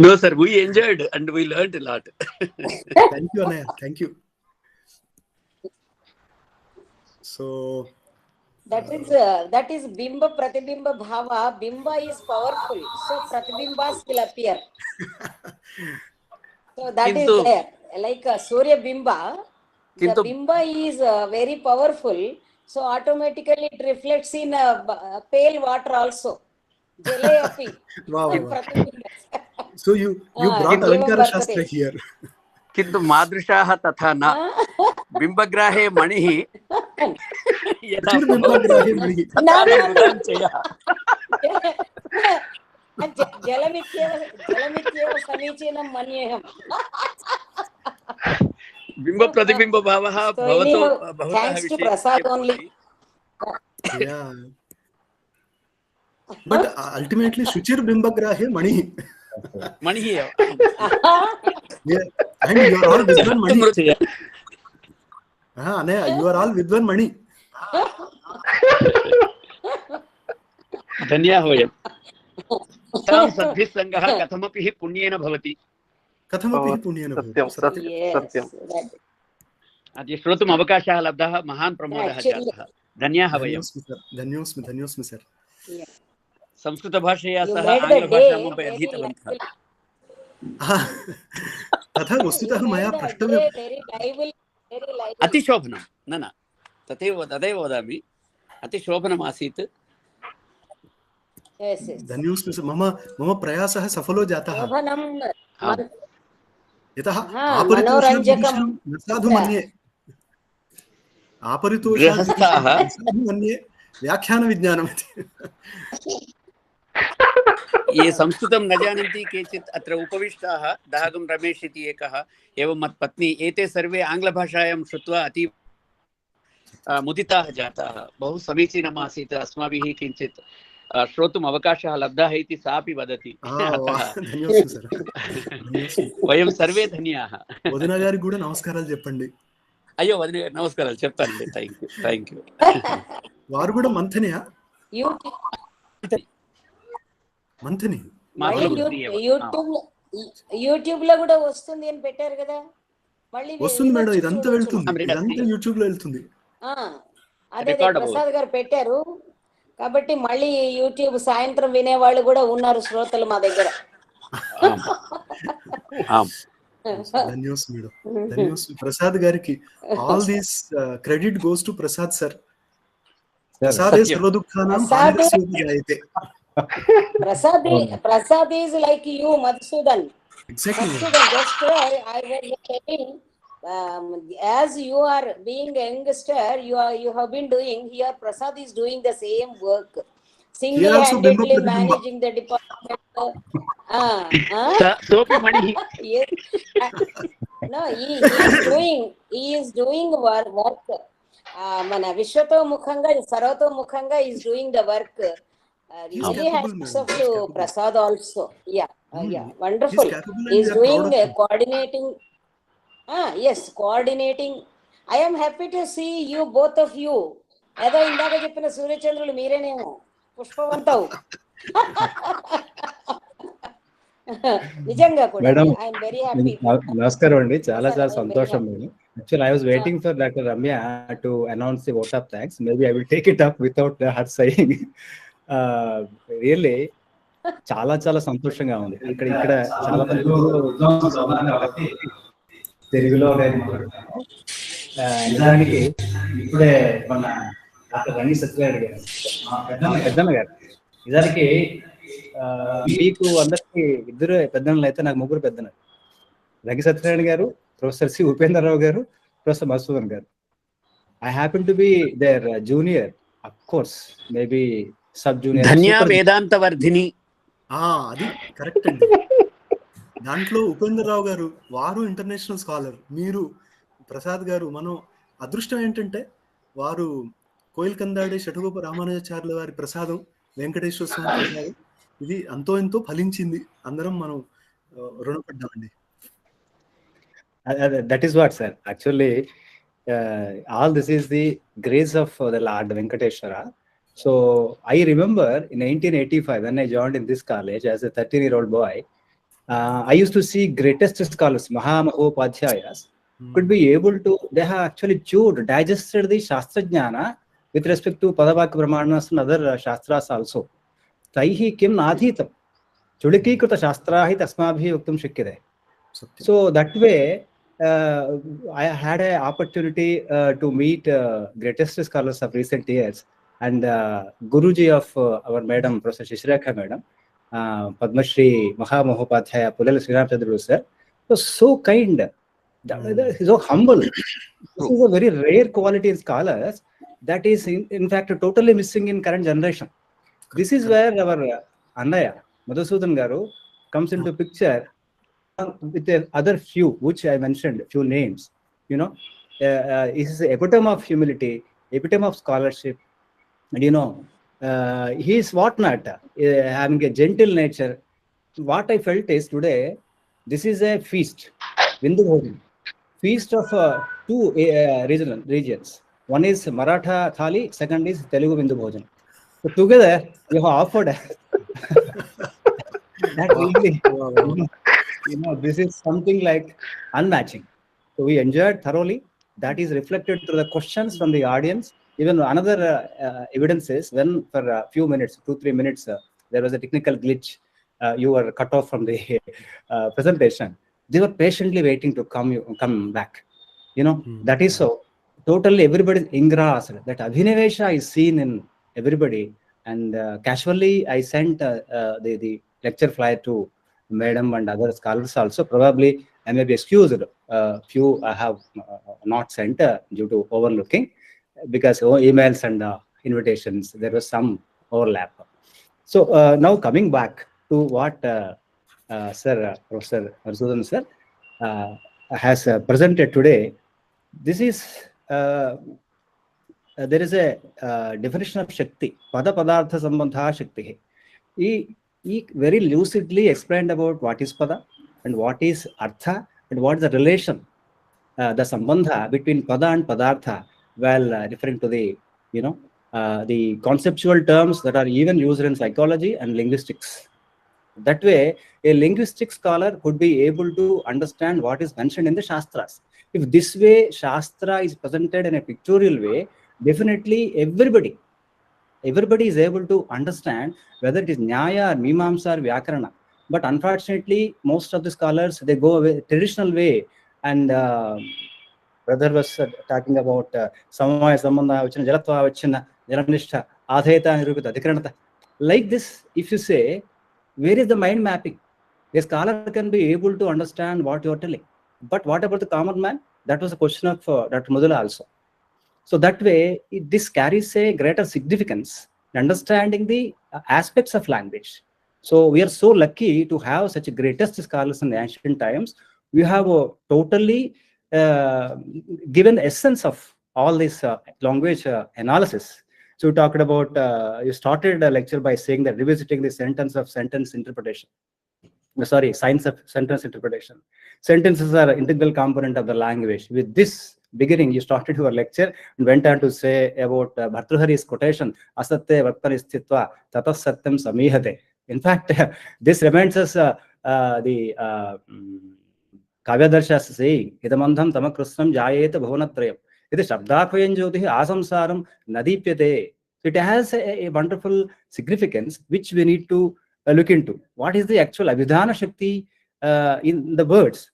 No sir, we enjoyed and we learned a lot. Thank you Anaya, thank you. So that is bimba pratibimba bhava. Bimba is powerful, so pratibimbas will appear. So that is there, like surya bimba, the bimba is very powerful, so automatically it reflects in pale water also. Jale api. Wow. So you brought alankara shastra here. किन्तु मादृशाः तथा न। बिम्बग्राहे मणिः यथा बिम्बग्राहे मणिः जलमित्येव समीचीनं मन्येऽहम्। बिम्ब प्रतिबिम्ब भावः thanks to Prasad only. Yeah, but ultimately Shuchir Bimbagrahe Mani. Yeah, and you are all Vidwan Mani. You are all Vidwan Mani. धन्यवादः। तां सद्भिः सङ्गः कथमपि पुण्येन भवति। सत्यम्। अद्य श्रोतुम् अवकाशः लब्धः, महान् प्रमोदः जातः। धन्याः वयं। धन्योस्मि सर। संस्कृतभाषया सह आङ्ग्लभाषामपि अधीतवन्तः। तथा वस्तुतः मया प्रष्टव्यम्। अतिशोभनं न तदेव वदामि, अतिशोभनम् आसीत्। धन्योस्मि सर। मम प्रयासः सफलो जातः। यतः आपरितोषाद् न साधु मन्ये, मन्ये व्याख्यानविज्ञानमिति। ये संस्कृतं न जानन्ति केचित् अत्र उपविष्टाः, दाहगं रमेश इति एकः, एवं मत्पत्नी, एते सर्वे आङ्ग्लभाषायां श्रुत्वा अतीव मुदिताः जाताः। बहु समीचीनम् आसीत्, अस्माभिः किञ्चित् श्रोतुम् अवकाशः लब्धः इति सापि वदति। वयं सर्वे धन्याः। వదిన గారికి కూడా నమస్కారాలు చెప్పండి. అయ్యో వదిన గారికి నమస్కారాలు చెప్తానండి. Thank you. వారు కూడా మంథనియా? మంథని యూట్యూబ్ లో కూడా వస్తుంది అని పెట్టారు కదా. మళ్ళీ వస్తుంది మేడం, ఇదంతా వెళ్తుంది, ఇదంతా యూట్యూబ్ లో వెళ్తుంది. అదే ప్రసాద్ గారు పెట్టారు కాబట్టి మళ్ళీ యూట్యూబ్ సాయంత్రం వినేవాళ్ళు కూడా ఉన్నారు శ్రోతలు మా దగ్గర. ధన్యవాదాలు మేడం, ధన్యవాదాలు ప్రసాద్ గారికి. All this credit goes to Prasad sir. ప్రసాదే సర్వ దుఃఖానాం హానిరస్యోపజాయతే. Prasad is like you, Madhusudan. Exactly. Madhusudan, just I was telling, as you are being a youngster, you have been doing here. Prasad is doing the same work, single-handedly managing the department. Yes. No, he is doing work. Mana Vishwato Mukhanga, Sarato Mukhanga is doing the work. Really hats off to Prasad also. Yeah, wonderful. He's doing coordinating. Yes, coordinating. I am happy to see you, both of you. ఏదో ఇందాక చెప్పిన సూర్యచంద్రులు మీరేనేమో పుష్పవంతవు. నిజంగా కూడా I am very happy. నమస్కారం అండి, చాలా సంతోషం. Actually, I was waiting for Dr. Ramya to announce the vote of thanks. Maybe I will take it up without her saying. Really చాలా సంతోషంగా ఉంది. ఇక్కడ చాలా మంది తెలుగులో నిజానికి ఇప్పుడే మన డాక్టర్ రణి సత్యనారాయణ గారు, పెద్దన్న గారు, నిజానికి మీకు అందరికి ఇద్దరు పెద్దన్నలు అయితే నాకు ముగ్గురు పెద్దన్నలు. రణి సత్యనారాయణ గారు, ప్రొఫెసర్ సి ఉపేంద్రరావు గారు, ప్రొఫెసర్ మధుసూదన్ గారు. I happen to be their junior Of course, maybe sub-junior. Dhanya Super. వేదాంతవర్ధిని. అది కరెక్ట్ అండి. దాంట్లో ఉపేంద్రరావు గారు వారు ఇంటర్నేషనల్ స్కాలర్, మీరు ప్రసాద్ గారు. మనం అదృష్టం ఏంటంటే వారు కోయిల్ కందాడి షఠగోప రామానుజాచార్యుల వారి ప్రసాదం, వెంకటేశ్వర స్వామి ప్రసాదం, ఇది అంతో ఎంతో ఫలించింది. అందరం మనం రుణపడ్డామండి. That is what, sir. Actually, all this is the grace of the Lord Venkateshwara. So I remember in 1985 when I joined in this college as a 13-year-old boy, I used to see greatest scholars, Mahamahopadhyayas, could be able to, they have actually chewed, digested the Shastra Jnana with respect to Padavaka Brahmanas and other Shastras also. Taihi kim nadhitam, chudikikuta Shastrahi tasmabhi uktam shikyate. So that way, I had an opportunity to meet greatest scholars of recent years, and Guruji of our madam, Professor Shishrekha madam, Padma Shri Mahamahopadhyaya Pulala Sriramchandra sir, was so kind, so humble. This is a very rare quality in scholars that is in fact totally missing in current generation. This is where our Annaya Madhusudan garu comes into picture with the other few which I mentioned, few names. You know, he is the epitome of humility, epitome of scholarship, and you know, he is what not, having a gentle nature. What I felt is today, this is a feast, Vindu Bhojan, feast of two regions. One is Maratha Thali, second is Telugu Vindu Bhojan. So together, you have offered that really, you know, this is something like unmatching. So we enjoyed thoroughly. That is reflected through the questions from the audience. Even another evidence is when for a few minutes, 2-3 minutes, there was a technical glitch. You were cut off from the presentation. They were patiently waiting to come back. You know, that is so. Totally everybody is engrossed. That abhinavesha is seen in everybody. And casually, I sent the lecture flyer to madam and other scholars also. Probably I may be excused. Few I have not sent due to overlooking, because emails and invitations, there was some overlap. So now coming back to what Sir Professor Madhusudan sir has presented today, this is there is a definition of Shakti, Pada Padartha Sambandha Shakti. He very lucidly explained about what is Pada and what is Artha and what is the relation, the Sambandha between Pada and Padartha, while referring to the, you know, the conceptual terms that are even used in psychology and linguistics. That way, a linguistic scholar could be able to understand what is mentioned in the Shastras. If this way Shastra is presented in a pictorial way, definitely everybody is able to understand whether it is Nyaya or Mimamsa or Vyakarana. But unfortunately, most of the scholars, they go away traditional way. And brother was talking about Samaya Sambandha Vachana, Jalatva Vachana, Jalanishta, Adhaita Nirupita, Adhikaranata. Like this, if you say, where is the mind mapping? A scholar can be able to understand what you are telling. But what about the common man? That was a question of Dr. Mudula also. So that way, this carries a greater significance in understanding the aspects of language. So we are so lucky to have such greatest scholars in the ancient times. We have totally given the essence of all this language analysis. So we talked about, you started a lecture by saying that revisiting the sentence of sentence interpretation. Sorry, science of sentence interpretation. Sentences are an integral component of the language. With this beginning, you started your lecture and went on to say about Bhartrhari's quotation, Asatte Vartani Sthitva Tatas Satyam Samihate. In fact, this reminds us the Kavyadarsha's saying, Idamandham Tamakrusnam Jayeta Bhavanatrayam. It is Shabdakvayan Jyotihi Asamsaram Nadipyate. So it has a wonderful significance which we need to look into. What is the actual Abhidhana Shakti in the words?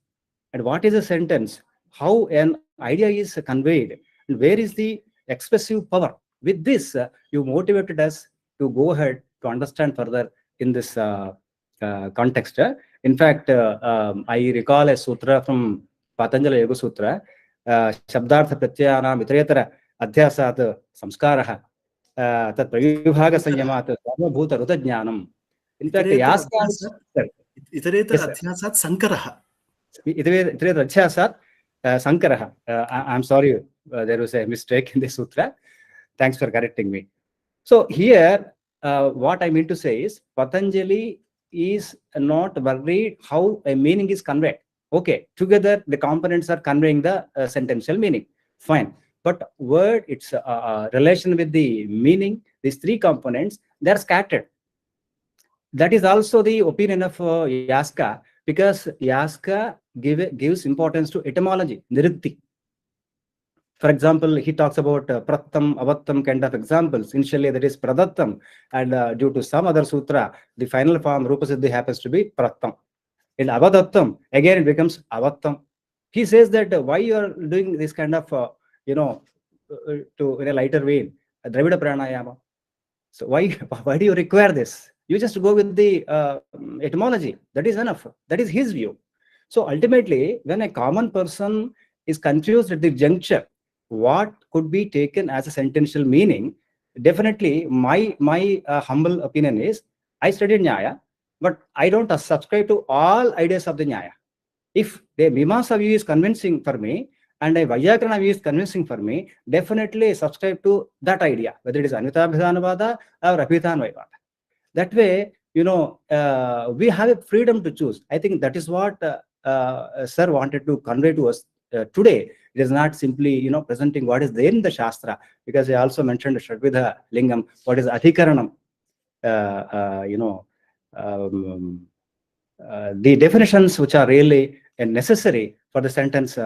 And what is a sentence? How an idea is conveyed? And where is the expressive power? With this, you motivated us to go ahead to understand further in this context. In fact, I recall a sutra from Patanjali Yoga Sutra, Shabdartha Pratyayanam Vitrayatara Adhyasat Samskaraha. tat pravibhaga sanyamat sarvabhuta ruta jnanam. In fact, Itareta adhyasat sankaraha. Itareta adhyasat sankaraha. I'm sorry, there was a mistake in the sutra. Thanks for correcting me. So here, what I mean to say is, Patanjali is not worried how a meaning is conveyed. Okay, together the components are conveying the sentential meaning. Fine. But word, its relation with the meaning, these three components, they are scattered. That is also the opinion of Yaska, because Yaska gives importance to etymology, nirukti. For example, he talks about prattam, avattam kind of examples. Initially, that is pradattam, and due to some other sutra, the final form rupasiddhi happens to be prattam. In avadattam, again it becomes avattam. He says that why you are doing this kind of, to in a lighter vein, Dravida pranayama. So why do you require this? You just go with the etymology. That is enough. That is his view. So ultimately, when a common person is confused at the juncture, what could be taken as a sentential meaning, definitely my humble opinion is, I studied Nyaya, but I don't subscribe to all ideas of the Nyaya. If the Mimamsa view is convincing for me, and a Vaiyakarana view is convincing for me, definitely subscribe to that idea, whether it is Anvitabhidhanavada or Abhidhanvada. That way, we have a freedom to choose. I think that is what Sir wanted to convey to us today. It is not simply, presenting what is there in the Shastra, because he also mentioned Shadvidha Lingam, what is Adhikaranam, the definitions which are really necessary for the sentence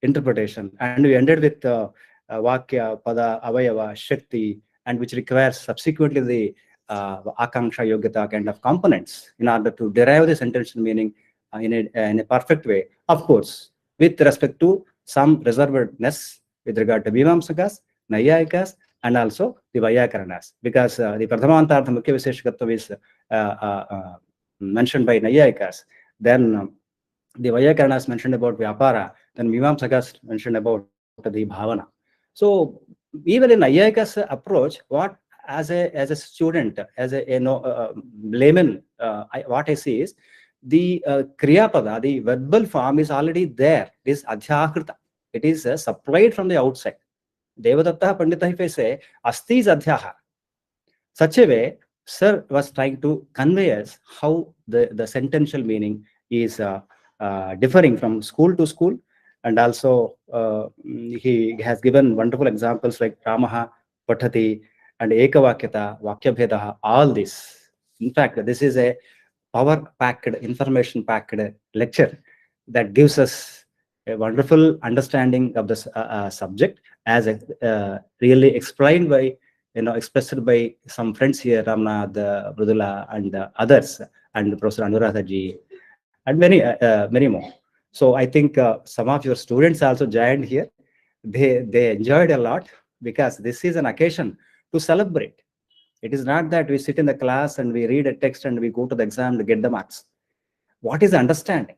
interpretation. And we ended with Vakya, Pada, Avayava, Shakti, and which requires subsequently the Akanksha, Yogata kind of components in order to derive the sentential meaning in a perfect way. Of course, with respect to some reservedness with regard to Mimamsakas, Nayayikas, and also the Vaiyakaranas, because the Pradhamantartha Mukhya Visheshakatva is mentioned by Nayayikas, then the Vaiyakaranas mentioned about Vyapara, then Mimamsakas mentioned about the Bhavana. So even in Nayayikas approach, what as a student, as a layman, what I see is the Kriyapada, the verbal form is already there. It is Adhyakrita. It is supplied from the outside. Devadatta Pandita, if I say, Asti is Adhyaha. Such a way, Sir was trying to convey us how the sentential meaning is differing from school to school. And also, he has given wonderful examples like Ramaha, Patati, and Ekavakyata, Vakyabhedaha, all this. In fact, this is a power-packed, information-packed lecture that gives us a wonderful understanding of the subject, as really explained by, expressed by some friends here, Ramnath, Mridula, and others, and Professor Anuradha ji, and many more. So I think some of your students also joined here. They enjoyed a lot, because this is an occasion to celebrate. It is not that we sit in the class and we read a text and we go to the exam to get the marks. What is understanding?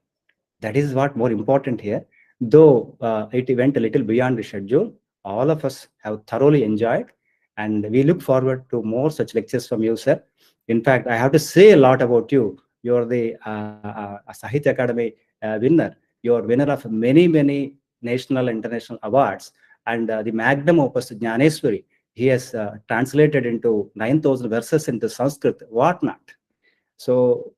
That is what more important here. Though it went a little beyond the schedule, all of us have thoroughly enjoyed, and we look forward to more such lectures from you, sir. In fact, I have to say a lot about you. You are the Sahitya Academy winner. You are winner of many national and international awards, and the magnum opus Jnaneswari, he has translated into 9,000 verses into Sanskrit, whatnot. So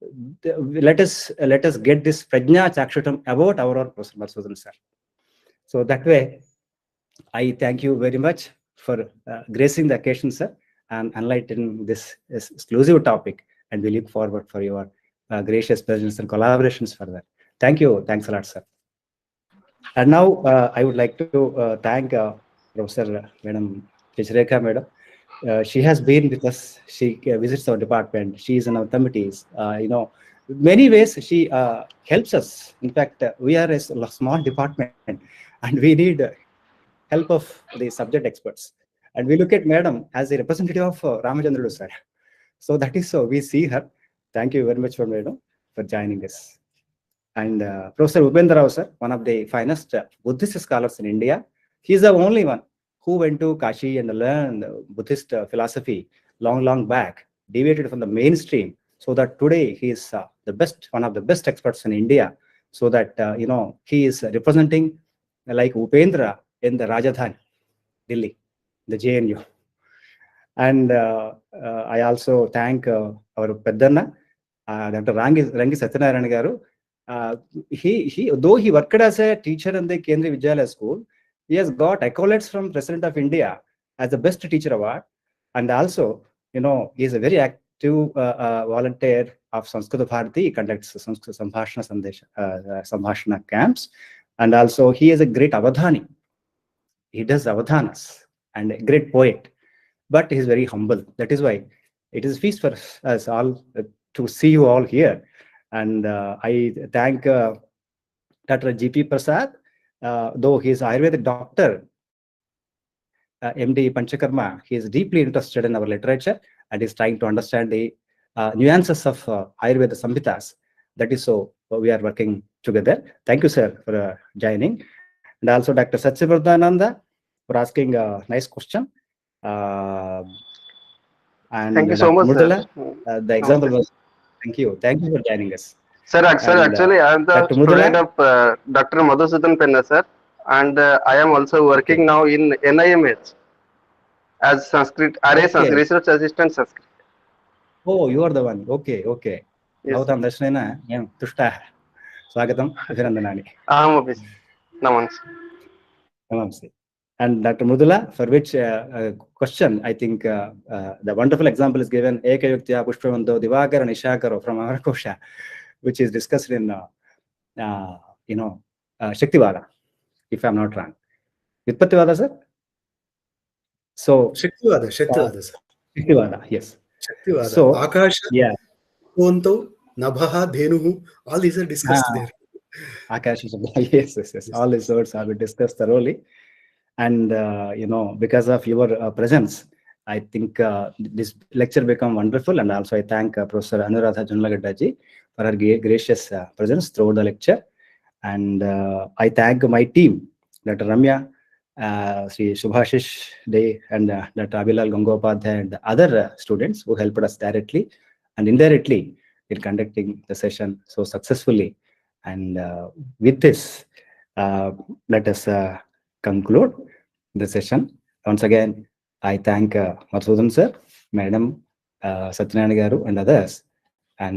let us get this Prajna Chakshutam about our Professor Madhusudan sir. So that way, I thank you very much for gracing the occasion, sir, and enlightening this exclusive topic. And we look forward for your gracious presence and collaborations further. Thank you. Thanks a lot, sir. And now I would like to thank Professor Madam Chichreka Madam. She has been with us. She visits our department. She is in our committees. Many ways she helps us. In fact, we are a small department, and we need help of the subject experts. And we look at Madam as a representative of Ramachandra sir. So that is so we see her. Thank you very much for Madam for joining us. And Professor Upendra Rao sir, one of the finest Buddhist scholars in India. He is the only one who went to Kashi and learned Buddhist philosophy long back, deviated from the mainstream, so that today he is one of the best experts in India. So that he is representing like Upendra in the Rajadhan, Delhi, the JNU. And I also thank our Peddanna, Dr. Rangi Satyanarayana Garu. He though he worked as a teacher in the Kendriya Vidyalaya school, he has got accolades from President of India as the best teacher award. And also, he is a very active volunteer of Sanskrit Bharati. He conducts Sambhāṣā camps. And also, he is a great avadhani. He does avadhanas and a great poet. But he is very humble. That is why it is a feast for us all to see you all here. And I thank Dr. G.P. Prasad, though he is Ayurvedic doctor, MD Panchakarma, he is deeply interested in our literature and is trying to understand the nuances of Ayurveda Samhitas. That is so we are working together. Thank you, sir, for joining. And also Dr. Satyavardhananda for asking a nice question. And thank you so much, Murdala, sir. the example was, thank you for joining us. Sir, actually, I am the Dr. student Murdala, of Dr. Madhusudan Penna, sir, and I am also working now in NIMH as Sanskrit, Sanskrit, Research Assistant Sanskrit. Oh, you are the one. Okay. Yes. Bhavatam Dashnena, Tushta. Swagatam, Abhinandanani. Aham, Namaste. And Dr. Mudula, for which question, I think the wonderful example is given, Ekayuktya Pushpavanto Divakara Nishakaro from Amarkosha, which is discussed in, Shaktivada, if I'm not wrong. Vitpativada, sir? So, Shaktivada, sir. Shaktivada, yes. Shaktivada. So, Akasha, yeah. Ponto, Nabhaha, Dhenuhu, all these are discussed there. Akasha, yes. All these words have been discussed thoroughly. And, because of your presence, I think this lecture become wonderful. And also I thank Professor Anuradha Junlagaddaji for her gracious presence throughout the lecture. And I thank my team, Dr. Ramya, Sri Subhashish Day, and Dr. Abilal Gangopadhyay, and the other students who helped us directly and indirectly in conducting the session so successfully. And with this, let us conclude the session. Once again, I thank Madhusudan sir, Madam Satyanarayana Garu, and others